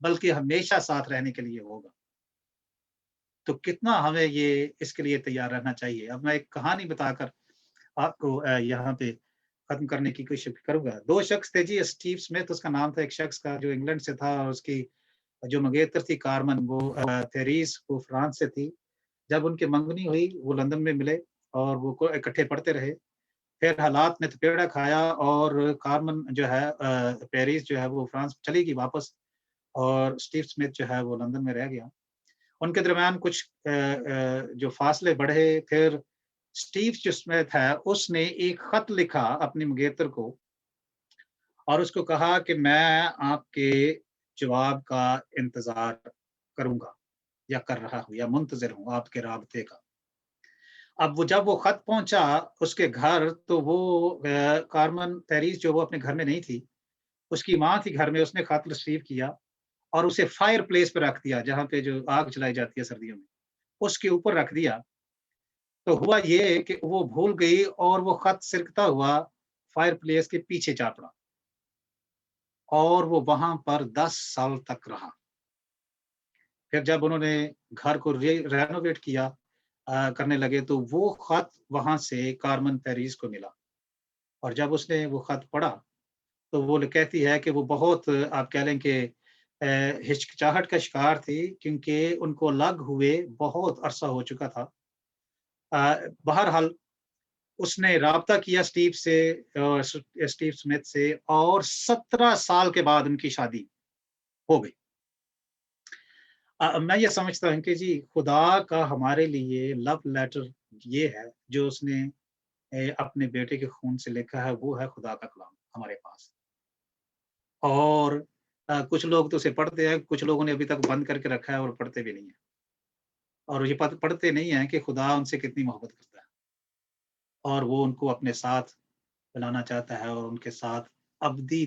बल्कि हमेशा साथ रहने के लिए होगा। तो कितना हमें ये इसके लिए तैयार रहना चाहिए। अब मैं एक कहानी बताकर आपको यहाँ पे खत्म करने की कोशिश करूँगा। 2 शख्स थे जी, स्टीव स्मिथ उसका नाम था एक शख्स का जो इंग्लैंड से था और उसकी जो मंगेतर थी कार्मेन वो थेरीस वो फ्रांस से थी। जब उनकी मंगनी हुई वो लंदन में मिले और वो को इकट्ठे पढ़ते रहे। फिर हालात ने थपेड़ा खाया और कार्मेन जो है पेरिस जो है वो फ्रांस चली गई वापस और स्टीव स्मिथ जो है वो लंदन में रह गया। उनके दरमियान कुछ जो फासले बढ़े, फिर स्टीव जो स्मिथ है, उसने एक खत लिखा अपनी मंगेतर को और उसको कहा कि मैं आपके जवाब का इंतज़ार करूँगा या कर रहा हूँ या मुंतज़िर हूँ आपके राब्ते का। अब वो जब वो खत पहुँचा उसके घर तो वो कार्मेन पेरिस जो वो अपने घर में नहीं थी, उसकी माँ थी घर में, उसने खत रिसीव किया और उसे फायर प्लेस पे रख दिया, जहाँ पे जो आग जलाई जाती है सर्दियों में, उसके ऊपर रख दिया। तो हुआ ये कि वो भूल गई और वो खत सिरकता हुआ फायर प्लेस के पीछे जा पड़ा। اور वो वहां पर 10 साल तक रहा। फिर जब उन्होंने घर को रेनोवेट किया करने लगे, तो वो खत वहां से कार्मेन पेरिस को मिला, और जब उसने वो खत पढ़ा तो वो कहती है कि वो बहुत, आप कह लें कि हिचकिचाहट का शिकार थी, क्योंकि उनको अलग हुए बहुत अरसा हो चुका था। बहरहाल उसने राब्ता किया स्टीव से, स्टीव स्मिथ से, और 17 साल के बाद उनकी शादी हो गई। मैं ये समझता हूँ कि जी खुदा का हमारे लिए लव लेटर ये है जो उसने अपने बेटे के खून से लिखा है, वो है खुदा का कलाम हमारे पास। और कुछ लोग तो उसे पढ़ते हैं, कुछ लोगों ने अभी तक बंद करके रखा है और पढ़ते भी नहीं है, और ये पढ़ते नहीं है कि खुदा उनसे कितनी मोहब्बत करता है, और वो उनको अपने साथ बनाना चाहता है और उनके साथ अबदी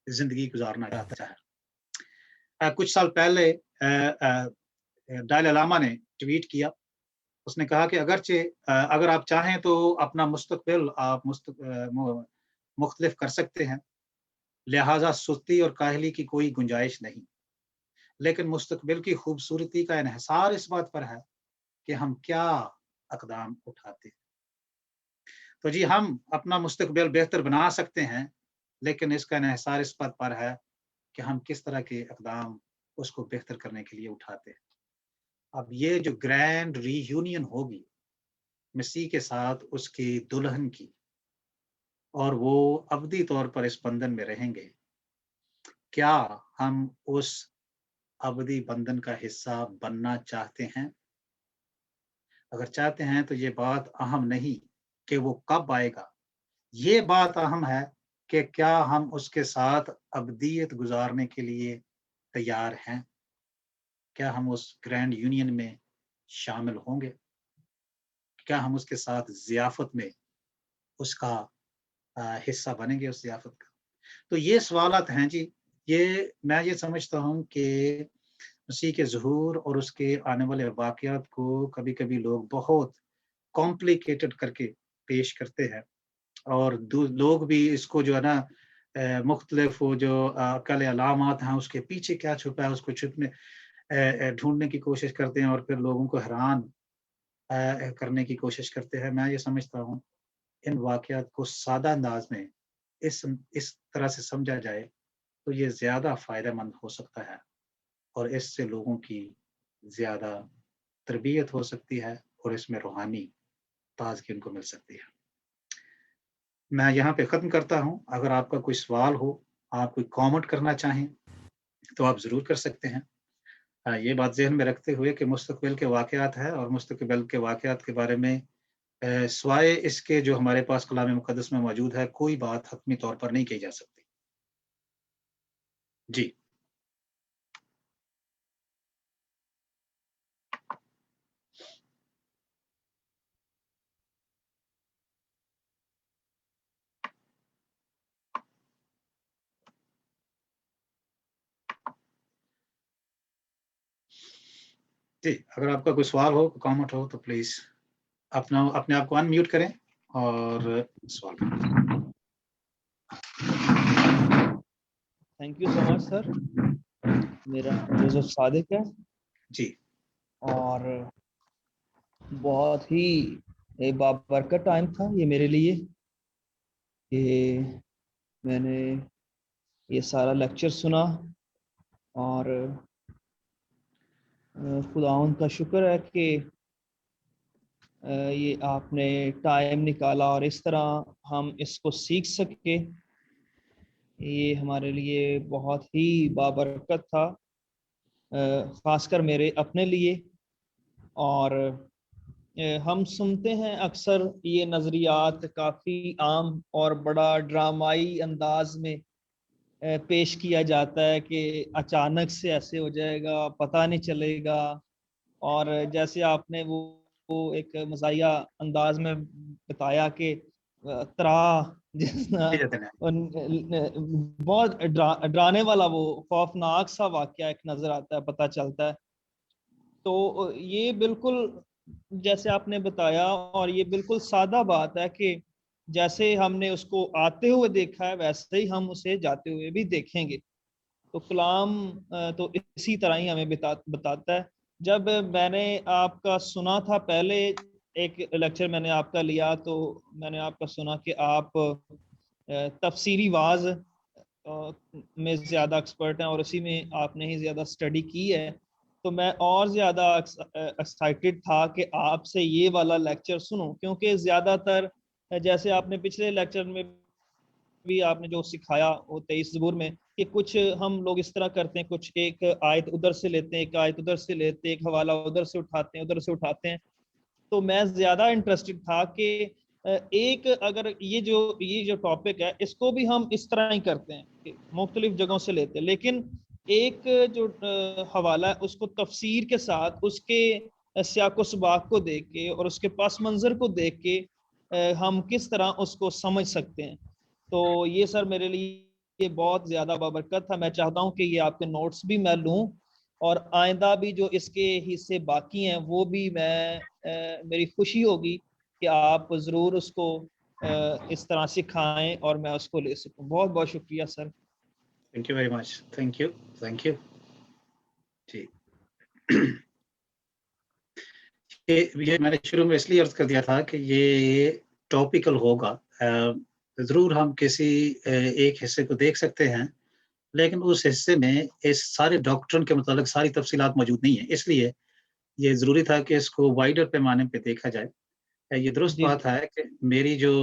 जिंदगी गुजारना चाहता है। कुछ साल पहले दलाई लामा ने ट्वीट किया। उसने कहा कि अगर आप चाहें तो अपना मुस्तकबिल आप मुख्तलिफ कर सकते हैं, लिहाजा सुस्ती और काहली की कोई गुंजाइश नहीं, लेकिन मुस्तकबिल की खूबसूरती का इन्हिसार इस बात पर है कि हम क्या अक़दाम उठाते हैं। तो जी हम अपना मुस्तकबिल बेहतर बना सकते हैं, लेकिन इसका इन्हिसार इस बात पर है कि हम किस तरह के अक़दाम उसको बेहतर करने के लिए उठाते हैं। अब ये जो ग्रैंड रीयूनियन होगी मसीह के साथ उसकी दुल्हन की, और वो अबदी तौर पर इस बंधन में रहेंगे, क्या हम उस अबदी बंधन का हिस्सा बनना चाहते हैं? अगर चाहते हैं तो ये बात अहम नहीं कि वो कब आएगा, ये बात अहम है कि क्या हम उसके साथ अबदियत गुजारने के लिए तैयार हैं? क्या हम उस ग्रैंड यूनियन में शामिल होंगे? क्या हम उसके साथ ज़ियाफ़त में उसका हिस्सा बनेंगे उस ज़ियाफ़त का? तो ये सवालात हैं जी, मैं ये समझता हूँ कि मसीह के ज़ुहूर और उसके आने वाले वाक़यात को कभी-कभी लोग बहुत कॉम्प्लिकेटेड करके पेश करते हैं, और दू लोग भी इसको जो है ना मुख्तलिफ वो जो कल अलामात हैं, उसके पीछे क्या छुपा है, उसको ढूँढने की कोशिश करते हैं, और फिर लोगों को हैरान करने की कोशिश करते हैं। मैं ये समझता हूँ, इन वाक़यात को सादा अंदाज़ में इस तरह से समझा जाए, तो ये ज़्यादा फ़ायदेमंद हो सकता है, और इससे लोगों की ज़्यादा तरबियत हो सकती है, और इसमें रूहानी ताज़गी उनको मिल सकती है। मैं यहाँ पे ख़त्म करता हूँ। अगर आपका कोई सवाल हो, आप कोई कॉमेंट करना चाहें, तो आप ज़रूर कर सकते हैं। ये बात ज़हन में रखते हुए कि मुस्तक़बिल के वाक़यात हैं, और मुस्तक़बिल के वाक़यात के बारे में सिवाय इसके जो हमारे पास कलाम मुक़द्दस में मौजूद है, कोई बात हतमी तौर पर नहीं कही जा सकती। जी। जी, अगर आपका कोई सवाल हो, कॉमेंट हो, तो प्लीज़ अपने आप को अनम्यूट करें और सवाल करें। Thank you so much sir. मेरा जोसेफ सादिक है, जी। और बहुत ही एक बाबरकत टाइम था ये मेरे लिए कि मैंने ये सारा लेक्चर सुना, और खुदावंद का शुक्र है कि ये आपने टाइम निकाला और इस तरह हम इसको सीख सके। ये हमारे लिए बहुत ही बाबरकत था, खासकर मेरे अपने लिए। और हम सुनते हैं अक्सर ये नज़रियात काफ़ी आम और बड़ा ड्रामाई अंदाज में पेश किया जाता है कि अचानक से ऐसे हो जाएगा, पता नहीं चलेगा। और जैसे आपने वो एक मज़ाहिया अंदाज में बताया कि तरा जिसना बहुत डराने वाला, वो खौफनाक सा वाक़या एक नज़र आता है, पता चलता है। तो ये बिल्कुल जैसे आपने बताया, और ये बिल्कुल सादा बात है कि جیسے ہم نے اس کو آتے ہوئے دیکھا ہے ویسے ہی ہم اسے جاتے ہوئے بھی دیکھیں گے. تو کلام تو اسی طرح ہی ہمیں بتاتا ہے. جب میں نے آپ کا سنا تھا پہلے ایک لیکچر میں نے آپ کا لیا تو میں نے آپ کا سنا کہ آپ تفسیری واعظ میں زیادہ ایکسپرٹ ہیں اور اسی میں آپ نے ہی زیادہ اسٹڈی کی ہے. تو میں اور زیادہ ایکسائٹیڈ تھا کہ آپ سے یہ والا لیکچر سنوں, کیونکہ زیادہ تر جیسے آپ نے پچھلے لیکچر میں بھی آپ نے جو سکھایا وہ 23 زبور میں کہ کچھ ہم لوگ اس طرح کرتے ہیں, کچھ ایک آیت ادھر سے لیتے ہیں, ایک آیت ادھر سے لیتے ہیں, ایک حوالہ ادھر سے اٹھاتے ہیں, ادھر سے اٹھاتے ہیں. تو میں زیادہ انٹرسٹڈ تھا کہ ایک اگر یہ جو ٹاپک ہے اس کو بھی ہم اس طرح ہی کرتے ہیں کہ مختلف جگہوں سے لیتے ہیں, لیکن ایک جو حوالہ ہے اس کو تفسیر کے ساتھ اس کے سیاق و سباق کو دیکھ کے اور اس کے پس منظر کو دیکھ کے ہم کس طرح اس کو سمجھ سکتے ہیں. تو یہ سر میرے لیے بہت زیادہ بابرکت تھا. میں چاہتا ہوں کہ یہ آپ کے نوٹس بھی میں لوں اور آئندہ بھی جو اس کے حصے باقی ہیں وہ بھی میری خوشی ہوگی کہ آپ ضرور اس کو اس طرح سکھائیں اور میں اس کو لے سکوں. بہت بہت شکریہ sir. Thank you very much. Thank you. جی یہ میں نے شروع میں اس لیے عرض کر دیا تھا کہ یہ ٹاپیکل ہوگا. ضرور ہم کسی ایک حصے کو دیکھ سکتے ہیں لیکن اس حصے میں اس سارے ڈاکٹرن کے متعلق ساری تفصیلات موجود نہیں ہیں, اس لیے یہ ضروری تھا کہ اس کو وائڈر پیمانے پہ دیکھا جائے. یہ درست جی بات ہے کہ میری جو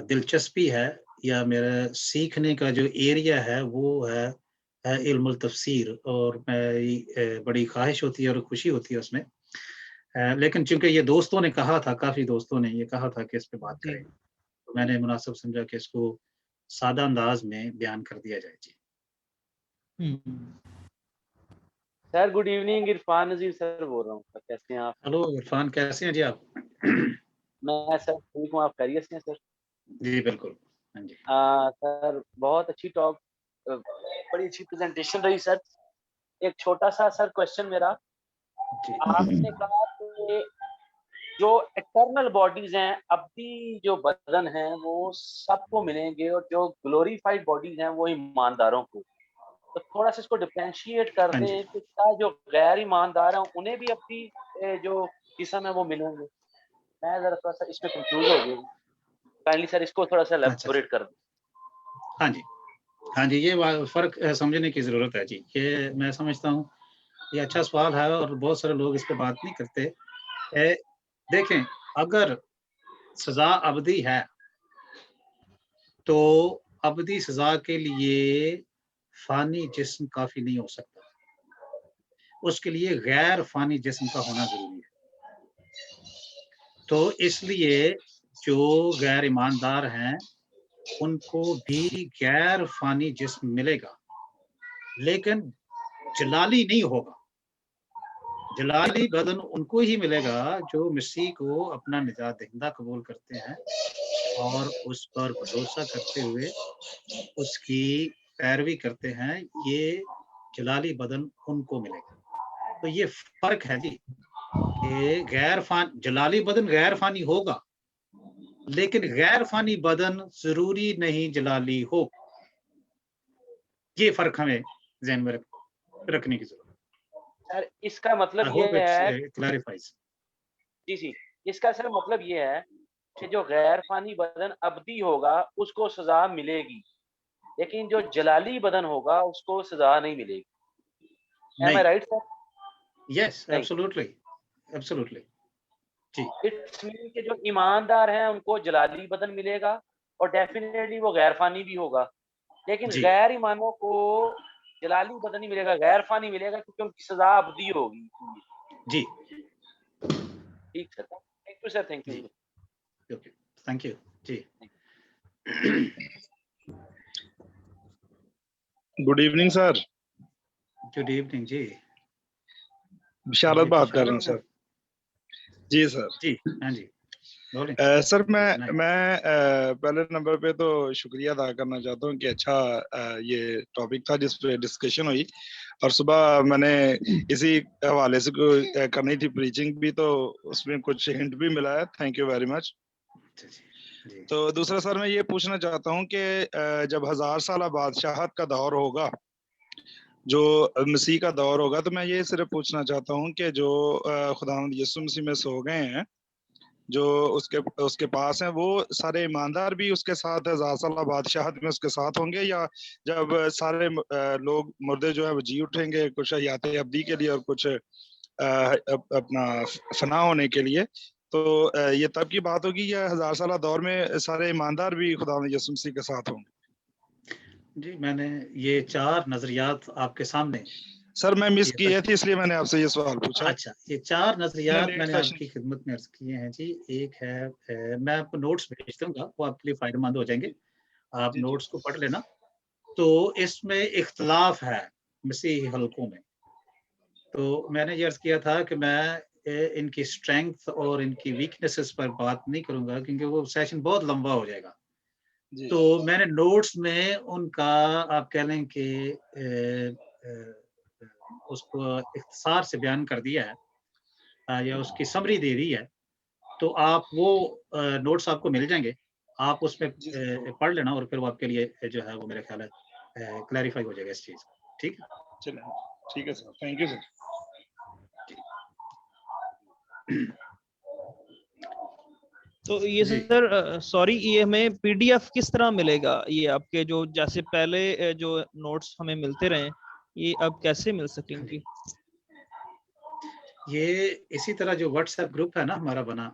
دلچسپی ہے یا میرا سیکھنے کا جو ایریا ہے وہ ہے علم التفسیر, اور میں بڑی خواہش ہوتی ہے اور خوشی ہوتی ہے اس میں. لیکن چونکہ یہ دوستوں نے کہا تھا, کافی دوستوں نے یہ کہا تھا کہ اس پہ بات جی کریں, تو میں نے مناسب سمجھا کہ اس کو سادہ انداز میں بیان کر دیا جائے. جی sir good evening, Irfan Nazir sir بول رہا ہوں. سر کیسے ہیں آپ؟ ہلو عرفان, کیسے ہیں جی آپ؟ میں سر ٹھیک ہوں, آپ خیریت سے ہیں سر؟ جی بالکل. ہاں جی سر بہت اچھی ٹاک, بڑی اچھی پریزنٹیشن رہی سر. ایک چھوٹا سا سر کوشچن میرا, جی. آپ نے کہا کہ جو ایٹرنل باڈیز ہیں, ابدی جو بدن ہیں وہ سب کو ملیں گے اور جو گلوریفائڈ باڈیز ہیں وہ ایمانداروں کو. تو تھوڑا سا اس کو ڈفرینشیٹ کر ہاں جی. دیں کہ کیا جو غیر ایماندار ہیں انہیں بھی اپنی جو قسم ہے وہ ملیں گے. میں ذرا تھوڑا سا اس میں کنفیوز ہو گیا ہوں, کائنڈلی سر اس کو تھوڑا سا الیبوریٹ کر دیں. ہاں جی یہ فرق سمجھنے کی ضرورت ہے. جی یہ میں سمجھتا ہوں یہ اچھا سوال ہے اور بہت سارے لوگ اس پہ بات نہیں کرتے. دیکھیں, اگر سزا ابدی ہے تو ابدی سزا کے لیے فانی جسم کافی نہیں ہو سکتا, اس کے لیے غیر فانی جسم کا ہونا ضروری ہے. تو اس لیے جو غیر ایماندار ہیں ان کو بھی غیر فانی جسم ملے گا, لیکن جلالی نہیں ہوگا. جلالی بدن ان کو ہی ملے گا جو مسیح کو اپنا نجات دہندہ قبول کرتے ہیں اور اس پر بھروسہ کرتے ہوئے اس کی پیروی کرتے ہیں. یہ جلالی بدن ان کو ملے گا. تو یہ فرق ہے جی کہ جلالی بدن غیر فانی ہوگا لیکن غیر فانی بدن ضروری نہیں جلالی ہو. یہ فرق ہمیں ذہن میں رکھنے کی ضرورت ہے. سر اس کا مطلب یہ ہے, جی اس کا سر مطلب یہ ہے کہ جو غیر فانی بدن ابدی ہوگا اس کو سزا ملے گی, لیکن جو جلالی بدن ہوگا اس کو سزا نہیں ملے گی. Am I right, sir? Yes, absolutely. جی اٹس مین کہ جو ایماندار ہیں ان کو جلالی بدن ملے گا اور ڈیفینیٹلی وہ غیر فانی بھی ہوگا, لیکن غیر ایمانوں کو جلالی بدن نہیں ملے گا, غیر فانی ملے گا کیونکہ ان کی سزا ابدی ہوگی. جی ٹھیک sir, thank you sir. Thank you. جی good evening sir. Good evening. جی بشارت بات کر رہا ہوں سر. جی سر. جی ہاں جی سر میں پہلے نمبر پہ تو شکریہ ادا کرنا چاہتا ہوں کہ اچھا یہ ٹاپک تھا جس پہ ڈسکشن ہوئی, اور صبح میں نے اسی حوالے سے کرنی تھی پریچنگ بھی, تو اس میں کچھ ہنٹ بھی ملا ہے. تھینک یو ویری مچ. تو دوسرا سر میں یہ پوچھنا چاہتا ہوں کہ جب 1000 سالہ بادشاہت کا دور ہوگا، جو مسیح کا دور ہوگا، تو میں یہ صرف پوچھنا چاہتا ہوں کہ جو خداوند یسوع مسیح میں سو گئے ہیں، جو اس کے پاس ہیں، وہ سارے ایماندار بھی اس کے ساتھ 1000 سالہ بادشاہت میں اس کے ساتھ ہوں گے، یا جب سارے لوگ مردے جو ہے وہ جی اٹھیں گے، کچھ حیات ابدی کے لیے اور کچھ اپنا فنا ہونے کے لیے، تو یہ تب کی بات ہوگی یا 1000 سالہ دور میں سارے ایماندار بھی خداوند یسوع مسیح کے ساتھ ہوں گے؟ جی میں نے یہ 4 نظریات آپ کے سامنے سر میں مس کیے تھے، اس لیے میں نے آپ سے یہ سوال پوچھا. اچھا، یہ 4 نظریات میں نے آپ کی خدمت میں عرض کیے ہیں جی. ایک ہے، میں آپ کو نوٹس بھیج دوں گا، وہ آپ کے لیے فائدہ مند ہو جائیں گے، آپ نوٹس کو پڑھ لینا. تو اس میں اختلاف ہے مسیحی حلقوں میں. تو میں نے یہ عرض کیا تھا کہ میں ان کی اسٹرینگتھ اور ان کی ویکنیسز پر بات نہیں کروں گا، کیونکہ وہ سیشن بہت لمبا ہو جائے گا. تو میں نے نوٹس میں ان کا آپ کہہ لیں کہ اس کو اختصار سے بیان کر دیا ہے، یا اس کی سمری دے دی ہے. تو آپ وہ نوٹس آپ کو مل جائیں گے، آپ اس میں پڑھ لینا، اور پھر وہ آپ کے لیے جو ہے وہ میرے خیال ہے کلیریفائی ہو جائے گا اس چیز. ٹھیک ہے، چلیں ٹھیک ہے سر، تھینک یو سر. تو یہ سر سوری، یہ ہمیں پی ڈی ایف کس طرح ملے گا؟ یہ آپ کے جو جیسے پہلے جو نوٹس ہمیں ملتے رہے، یہ اب کیسے مل سکیں گے؟ یہ اسی طرح جو واٹس ایپ گروپ ہے نا ہمارا بنا،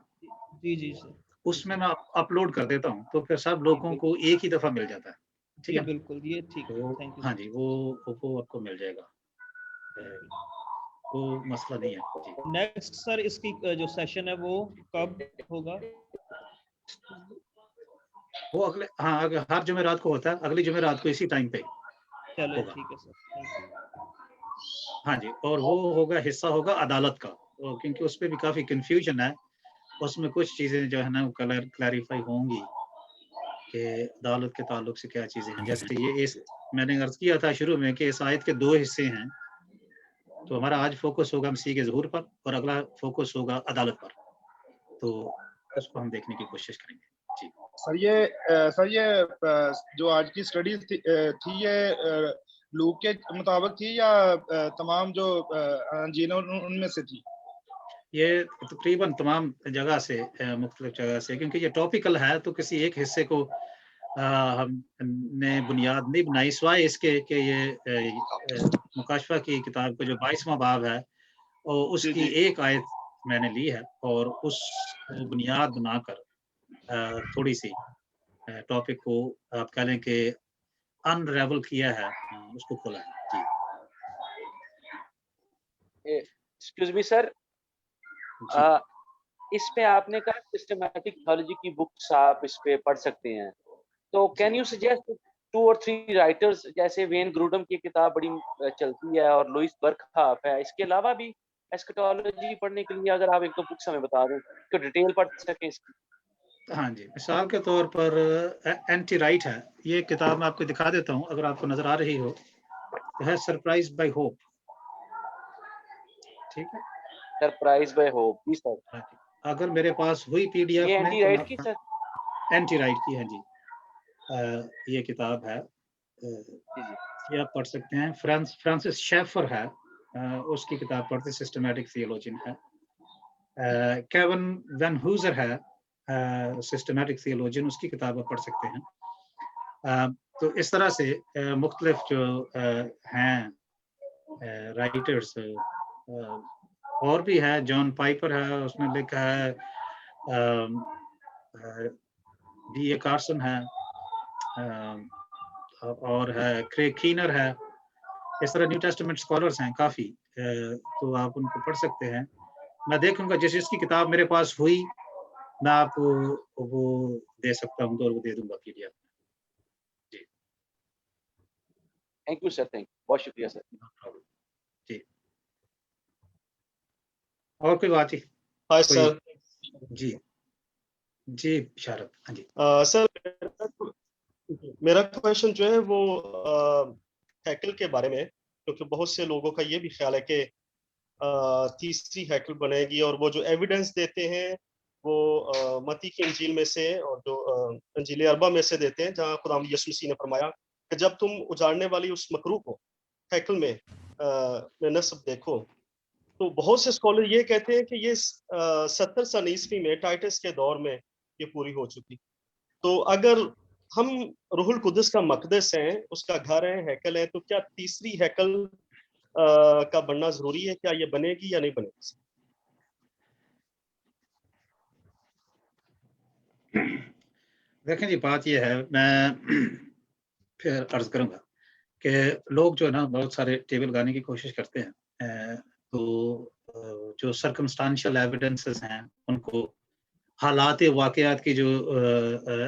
جی سر، اس میں اپلوڈ کر دیتا ہوں، تو پھر سب لوگوں کو ایک ہی دفعہ مل جاتا ہے. ٹھیک ہے، بالکل، یہ ٹھیک ہے. Thank you. ہاں جی، وہ آپ کو مل جائے گا، وہ مسئلہ نہیں ہے. جی نیکسٹ سر اس کی جو سیشن ہے وہ کب ہوگا؟ وہ اگلے ہر جمعرات کو ہوتا ہے، اگلی جمعرات کو اسی ٹائم پہ. چلے ٹھیک ہے سر. ہاں جی، اور وہ ہوگا، حصہ ہوگا عدالت کا، کیونکہ اس پہ بھی کافی کنفیوژن ہے. اس میں کچھ چیزیں جو ہے نا وہ کلیریفائی ہوں گی کہ عدالت کے تعلق سے کیا چیزیں ہیں. جیسے یہ میں نے عرض کیا تھا شروع میں کہ اس آیت کے 2 حصے ہیں. تو ہمارا آج فوکس ہوگا مسیح کے ظہور پر، اور اگلا فوکس ہوگا عدالت پر. تو اس کو ہم دیکھنے کی کوشش کریں گے. جی سر یہ جو آج کی اسٹڈی تھی، یہ لوک کے مطابق تھی یا تمام جو انجیلوں ان میں سے تھی؟ یہ تقریباً تمام جگہ سے، مختلف جگہ سے، کیونکہ یہ ٹاپیکل ہے، تو کسی ایک حصے کو ہم نے بنیاد نہیں بنائی، سوائے اس کے کہ یہ مکاشفہ کی کتاب کا جو 22واں باب ہے، اور اس کی ایک آیت میں نے لی ہے، اور اس کو بنیاد بنا کر تھوڑی سی ٹاپک کو آپ کہہ لیں کہ انریول کیا ہے، اس کو کھولا ہے. جی ایکسکیوز می سر، اس پہ آپ نے کہا سسٹمیٹک تھیولوجی کی بکس آپ اس پہ پڑھ سکتے ہیں، تو can you suggest 2 or 3 writers? جیسے وین گروڈم کی کتاب بڑی چلتی ہے، اور لوئس برکھاف ہے. اس کے علاوہ بھی ایسکٹولوجی پڑھنے کے لیے اگر آپ 1-2 بکس ہمیں بتا دیں تو ڈیٹیل پڑھ سکیں اس کی. ہاں جی، مثال کے طور پر اینٹی رائٹ ہے، یہ کتاب میں آپ کو دکھا دیتا ہوں اگر آپ کو نظر آ رہی ہو، ہے سرپرائز بائی ہوپ. ٹھیک ہے، سرپرائز بائی ہوپ. جی سر، اگر میرے پاس ہوئی پی ڈی ایف یہ میں اینٹی رائٹ کی سر؟ اینٹی رائٹ کی ہے جی. یہ کتاب ہے، یہ آپ پڑھ سکتے ہیں. فرانسس شیفر ہے، اس کی کتاب پڑھتے، سسٹمیٹک تھیولوجین ہے. کیون وین ہوزر ہے، سسٹمیٹک تھیولوجین، اس کی کتاب آپ پڑھ سکتے ہیں. تو اس طرح سے مختلف جو ہیں رائٹرز، اور بھی ہے. جان پائپر ہے، اس نے لکھا ہے. ڈی اے کارسن ہے، اور ہے کریگ کینر ہے. اس طرح نیو ٹیسٹمنٹ اسکالرس ہیں کافی، تو آپ ان کو پڑھ سکتے ہیں. میں دیکھوں گا جس کی کتاب میرے پاس ہوئی میں آپ کو وہ دے سکتا ہوں، تو وہ دے دوں گا پی ڈی ایف. جی thank you sir, thank you, بہت شکریہ سر. جی اور کوئی بات ہی؟ ہاں سر. جی جی بشارت. ہاں جی سر، میرا کویشچن جو ہے وہ ہیکل کے بارے میں، کیونکہ بہت سے لوگوں کا یہ بھی خیال ہے کہ تیسری ہیکل بنے گی، اور وہ جو ایویڈنس دیتے ہیں وہ متی کی انجیل میں سے اور جو انجیل اربع میں سے دیتے ہیں, جہاں خداوند یسوع مسیح نے فرمایا کہ جب تم اجاڑنے والی اس مکروہ کو ہیکل میں نصب دیکھو, تو بہت سے اسکالر یہ کہتے ہیں کہ یہ 70 سن عیسوی میں ٹائٹس کے دور میں یہ پوری ہو چکی. تو اگر ہم روح القدس کا مقدس ہیں, اس کا گھر ہے, ہیکل ہے, تو کیا تیسری ہیکل کا بننا ضروری ہے؟ کیا یہ بنے گی یا نہیں بنے گی؟ دیکھیں جی, بات یہ ہے, میں پھر عرض کروں گا کہ لوگ جو ہے نا بہت سارے ٹیبل لگانے کی کوشش کرتے ہیں, تو جو سرکمسٹانشل ایویڈنسز ہیں ان کو, حالات واقعات کی جو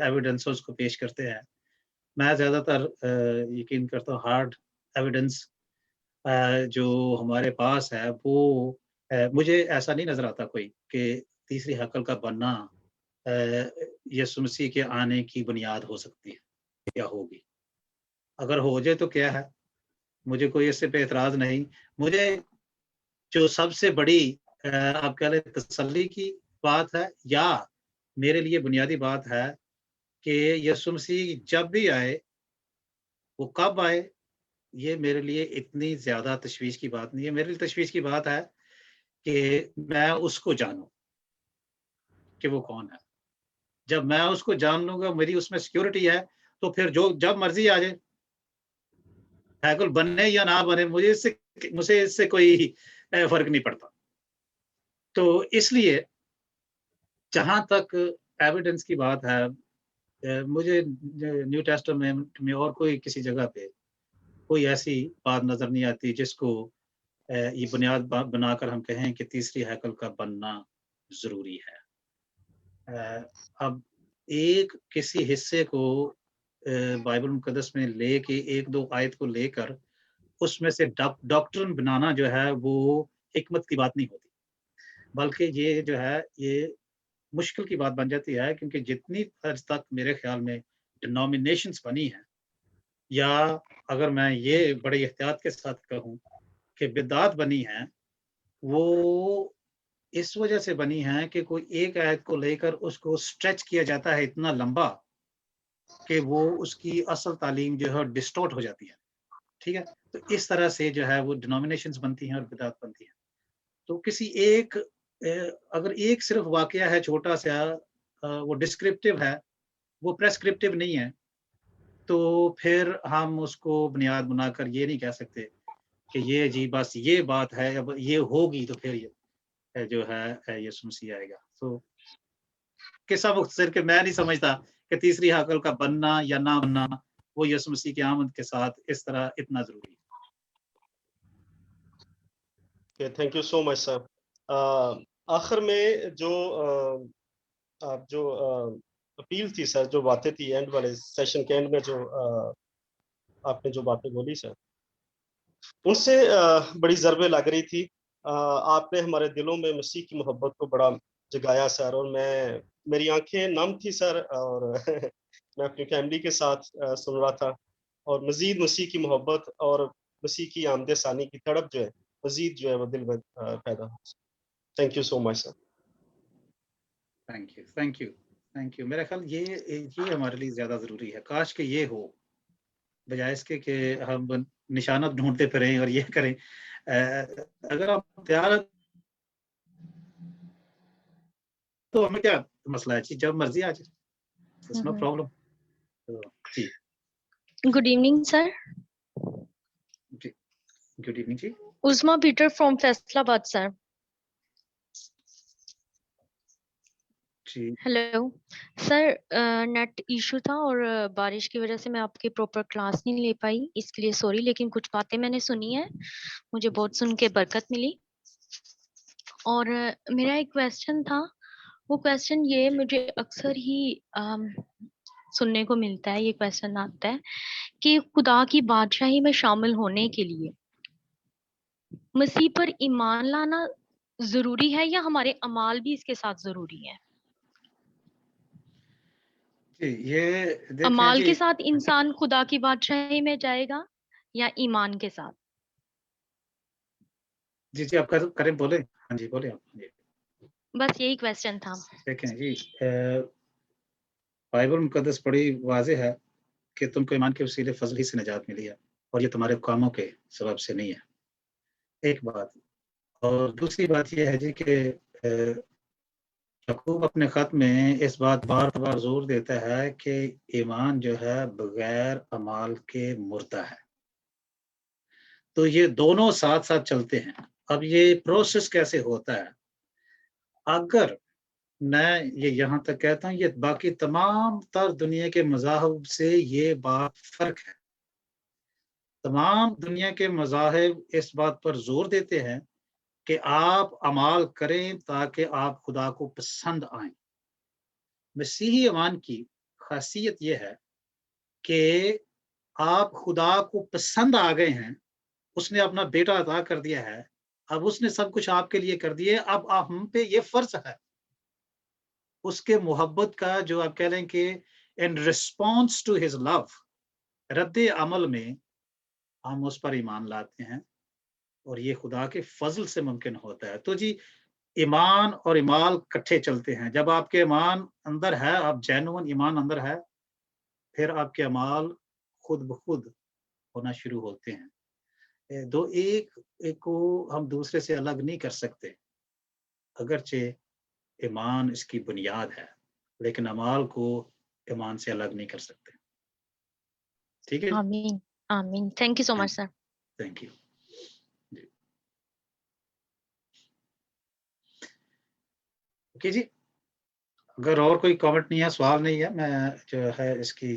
ایویڈنس اس کو پیش کرتے ہیں. میں زیادہ تر یقین کرتا ہوں ہارڈ ایویڈنس جو ہمارے پاس ہے وہ مجھے ایسا نہیں نظر آتا کوئی کہ تیسری ہیکل کا بننا یسوع مسیح کے آنے کی بنیاد ہو سکتی ہے یا ہوگی. اگر ہو جائے تو کیا ہے, مجھے کوئی اس سے پہ اعتراض نہیں. مجھے جو سب سے بڑی آپ کہہ لیں تسلی کی بات ہے, یا میرے لیے بنیادی بات ہے کہ یسوع مسیح جب بھی آئے, وہ کب آئے, یہ میرے لیے اتنی زیادہ تشویش کی بات نہیں ہے. میرے لیے تشویش کی بات ہے کہ میں اس کو جانوں کہ وہ کون ہے. جب میں اس کو جان لوں گا, میری اس میں سیکیورٹی ہے, تو پھر جو جب مرضی آ جائے, ہیکل بننے یا نہ بنے, مجھے اس سے کوئی فرق نہیں پڑتا. تو اس لیے جہاں تک ایویڈنس کی بات ہے, مجھے نیو ٹیسٹمنٹ میں اور کوئی کسی جگہ پہ کوئی ایسی بات نظر نہیں آتی جس کو یہ بنیاد بنا کر ہم کہیں کہ تیسری ہیکل کا بننا ضروری ہے. اب ایک کسی حصے کو بائبل مقدس میں لے کے, ایک دو آیت کو لے کر اس میں سے ڈاکٹرن بنانا جو ہے وہ حکمت کی بات نہیں ہوتی, بلکہ یہ جو ہے یہ مشکل کی بات بن جاتی ہے. کیونکہ جتنی حد تک میرے خیال میں ڈینومینیشنز بنی ہیں, یا اگر میں یہ بڑے احتیاط کے ساتھ کہوں کہ بدعات بنی ہیں, وہ اس وجہ سے بنی ہیں کہ کوئی ایک آیت کو لے کر اس کو سٹریچ کیا جاتا ہے اتنا لمبا کہ وہ اس کی اصل تعلیم جو ہے ڈسٹورٹ ہو جاتی ہے. ٹھیک ہے, تو اس طرح سے جو ہے وہ ڈینومینیشنز بنتی ہیں اور بدعات بنتی ہیں. تو کسی ایک اگر ایک صرف واقعہ ہے چھوٹا سا, وہ ڈسکرپٹیو ہے, وہ پریسکرپٹیو نہیں ہے, تو پھر ہم اس کو بنیاد بنا کر یہ نہیں کہہ سکتے کہ یہ جی بس یہ بات ہے, یہ ہوگی تو پھر یہ جو ہے یسوع مسیح آئے گا. تو قصہ مختصر کہ میں نہیں سمجھتا کہ تیسری ہیکل کا بننا یا نہ بننا وہ یسوع مسیح کی آمد کے ساتھ اس طرح اتنا ضروری ہے. تھینک یو سو مچ سر. آخر میں جو اپیل تھی سر, جو باتیں تھی اینڈ والے سیشن کے اینڈ میں, جو آپ نے جو باتیں بولی سر, ان سے بڑی ضربیں لگ رہی تھی. آپ نے ہمارے دلوں میں مسیح کی محبت کو بڑا جگایا سر, اور میری آنکھیں نم تھی سر, اور میں اپنی فیملی کے ساتھ سن رہا تھا, اور مزید مسیح کی محبت اور مسیح کی آمد ثانی کی تڑپ جو ہے مزید جو ہے وہ دل میں پیدا ہو. Thank you so much sir. Thank you. میرا خیال یہ ہمارے لیے زیادہ ضروری ہے. کاش کہ یہ ہو, بجائے اس کے کہ ہم نشانات ڈھونڈتے پھریں اور یہ کریں. اگر آپ تیار ہیں تو ہمیں کیا مسئلہ ہے, جب مرضی آ جائے, نو پرابلم. جی good evening sir. Good evening جی. Uzma Peter from Faisalabad sir. Hello sir, net issue تھا اور بارش کی وجہ سے میں آپ کی پراپر کلاس نہیں لے پائی, اس کے لیے سوری. لیکن کچھ باتیں میں نے سنی ہیں, مجھے بہت سن کے برکت ملی. اور میرا ایک کویسچن تھا, وہ کویسچن یہ مجھے اکثر ہی سننے کو ملتا ہے, یہ کویسچن آتا ہے کہ خدا کی بادشاہی میں شامل ہونے کے لیے مسیح پر ایمان لانا ضروری ہے یا ہمارے اعمال بھی اس کے ساتھ ضروری ہے؟ یہ اعمال کے ساتھ انسان خدا کی بادشاہی میں جائے گا یا ایمان کے ساتھ؟ جی آپ کریں, بولیں. ہاں جی بولیں آپ. बस यही क्वेश्चन था। देखें जी, बाइबल मुकद्दस बड़ी वाज़ेह है कि तुमको ईमान के वसीले फजल ही से निजात मिली है और ये तुम्हारे कामों के सबब से नहीं है, एक बात। और दूसरी बात ये है जी कि याकूब अपने खत में इस बात बार-बार जोर देता है कि ईमान जो है बगैर अमाल के मुर्दा है। तो ये दोनों साथ-साथ चलते हैं। अब ये प्रोसेस कैसे होता है? अगर मैं ये यहाँ तक कहता हूँ, ये बाकी तमाम तर दुनिया के मज़ाहब से ये बात फ़र्क है। तमाम दुनिया के मज़ाहिब इस बात पर ज़ोर देते हैं कि आप अमाल करें ताकि आप खुदा को पसंद आएँ। मसीही ईमान की ख़ासियत ये है कि आप खुदा को पसंद आ गए हैं, उसने अपना बेटा अता कर दिया है, अब उसने सब कुछ आपके लिए कर दिया है, अब हम पे ये फ़र्ज़ है उसके मोहब्बत का, जो आप कह लें कि in response to his love, रद्दे अमल में हम उस पर ईमान लाते हैं और ये खुदा के फजल से मुमकिन होता है। तो जी, ईमान और इमाल इकट्ठे चलते हैं। जब आपके ईमान अंदर है, आप जेन्युइन ईमान अंदर है, फिर आपके अमाल खुद ब खुद होना शुरू होते हैं। दो एक को हम दूसरे से अलग नहीं कर सकते, अगरचे ईमान इसकी बुनियाद है, लेकिन अमाल को ईमान से अलग नहीं कर सकते। ठीक है? आमीन, आमीन। Thank you so much sir. Thank you. जी। ओके जी। अगर और कोई कमेंट नहीं है, सवाल नहीं है, मैं जो है इसकी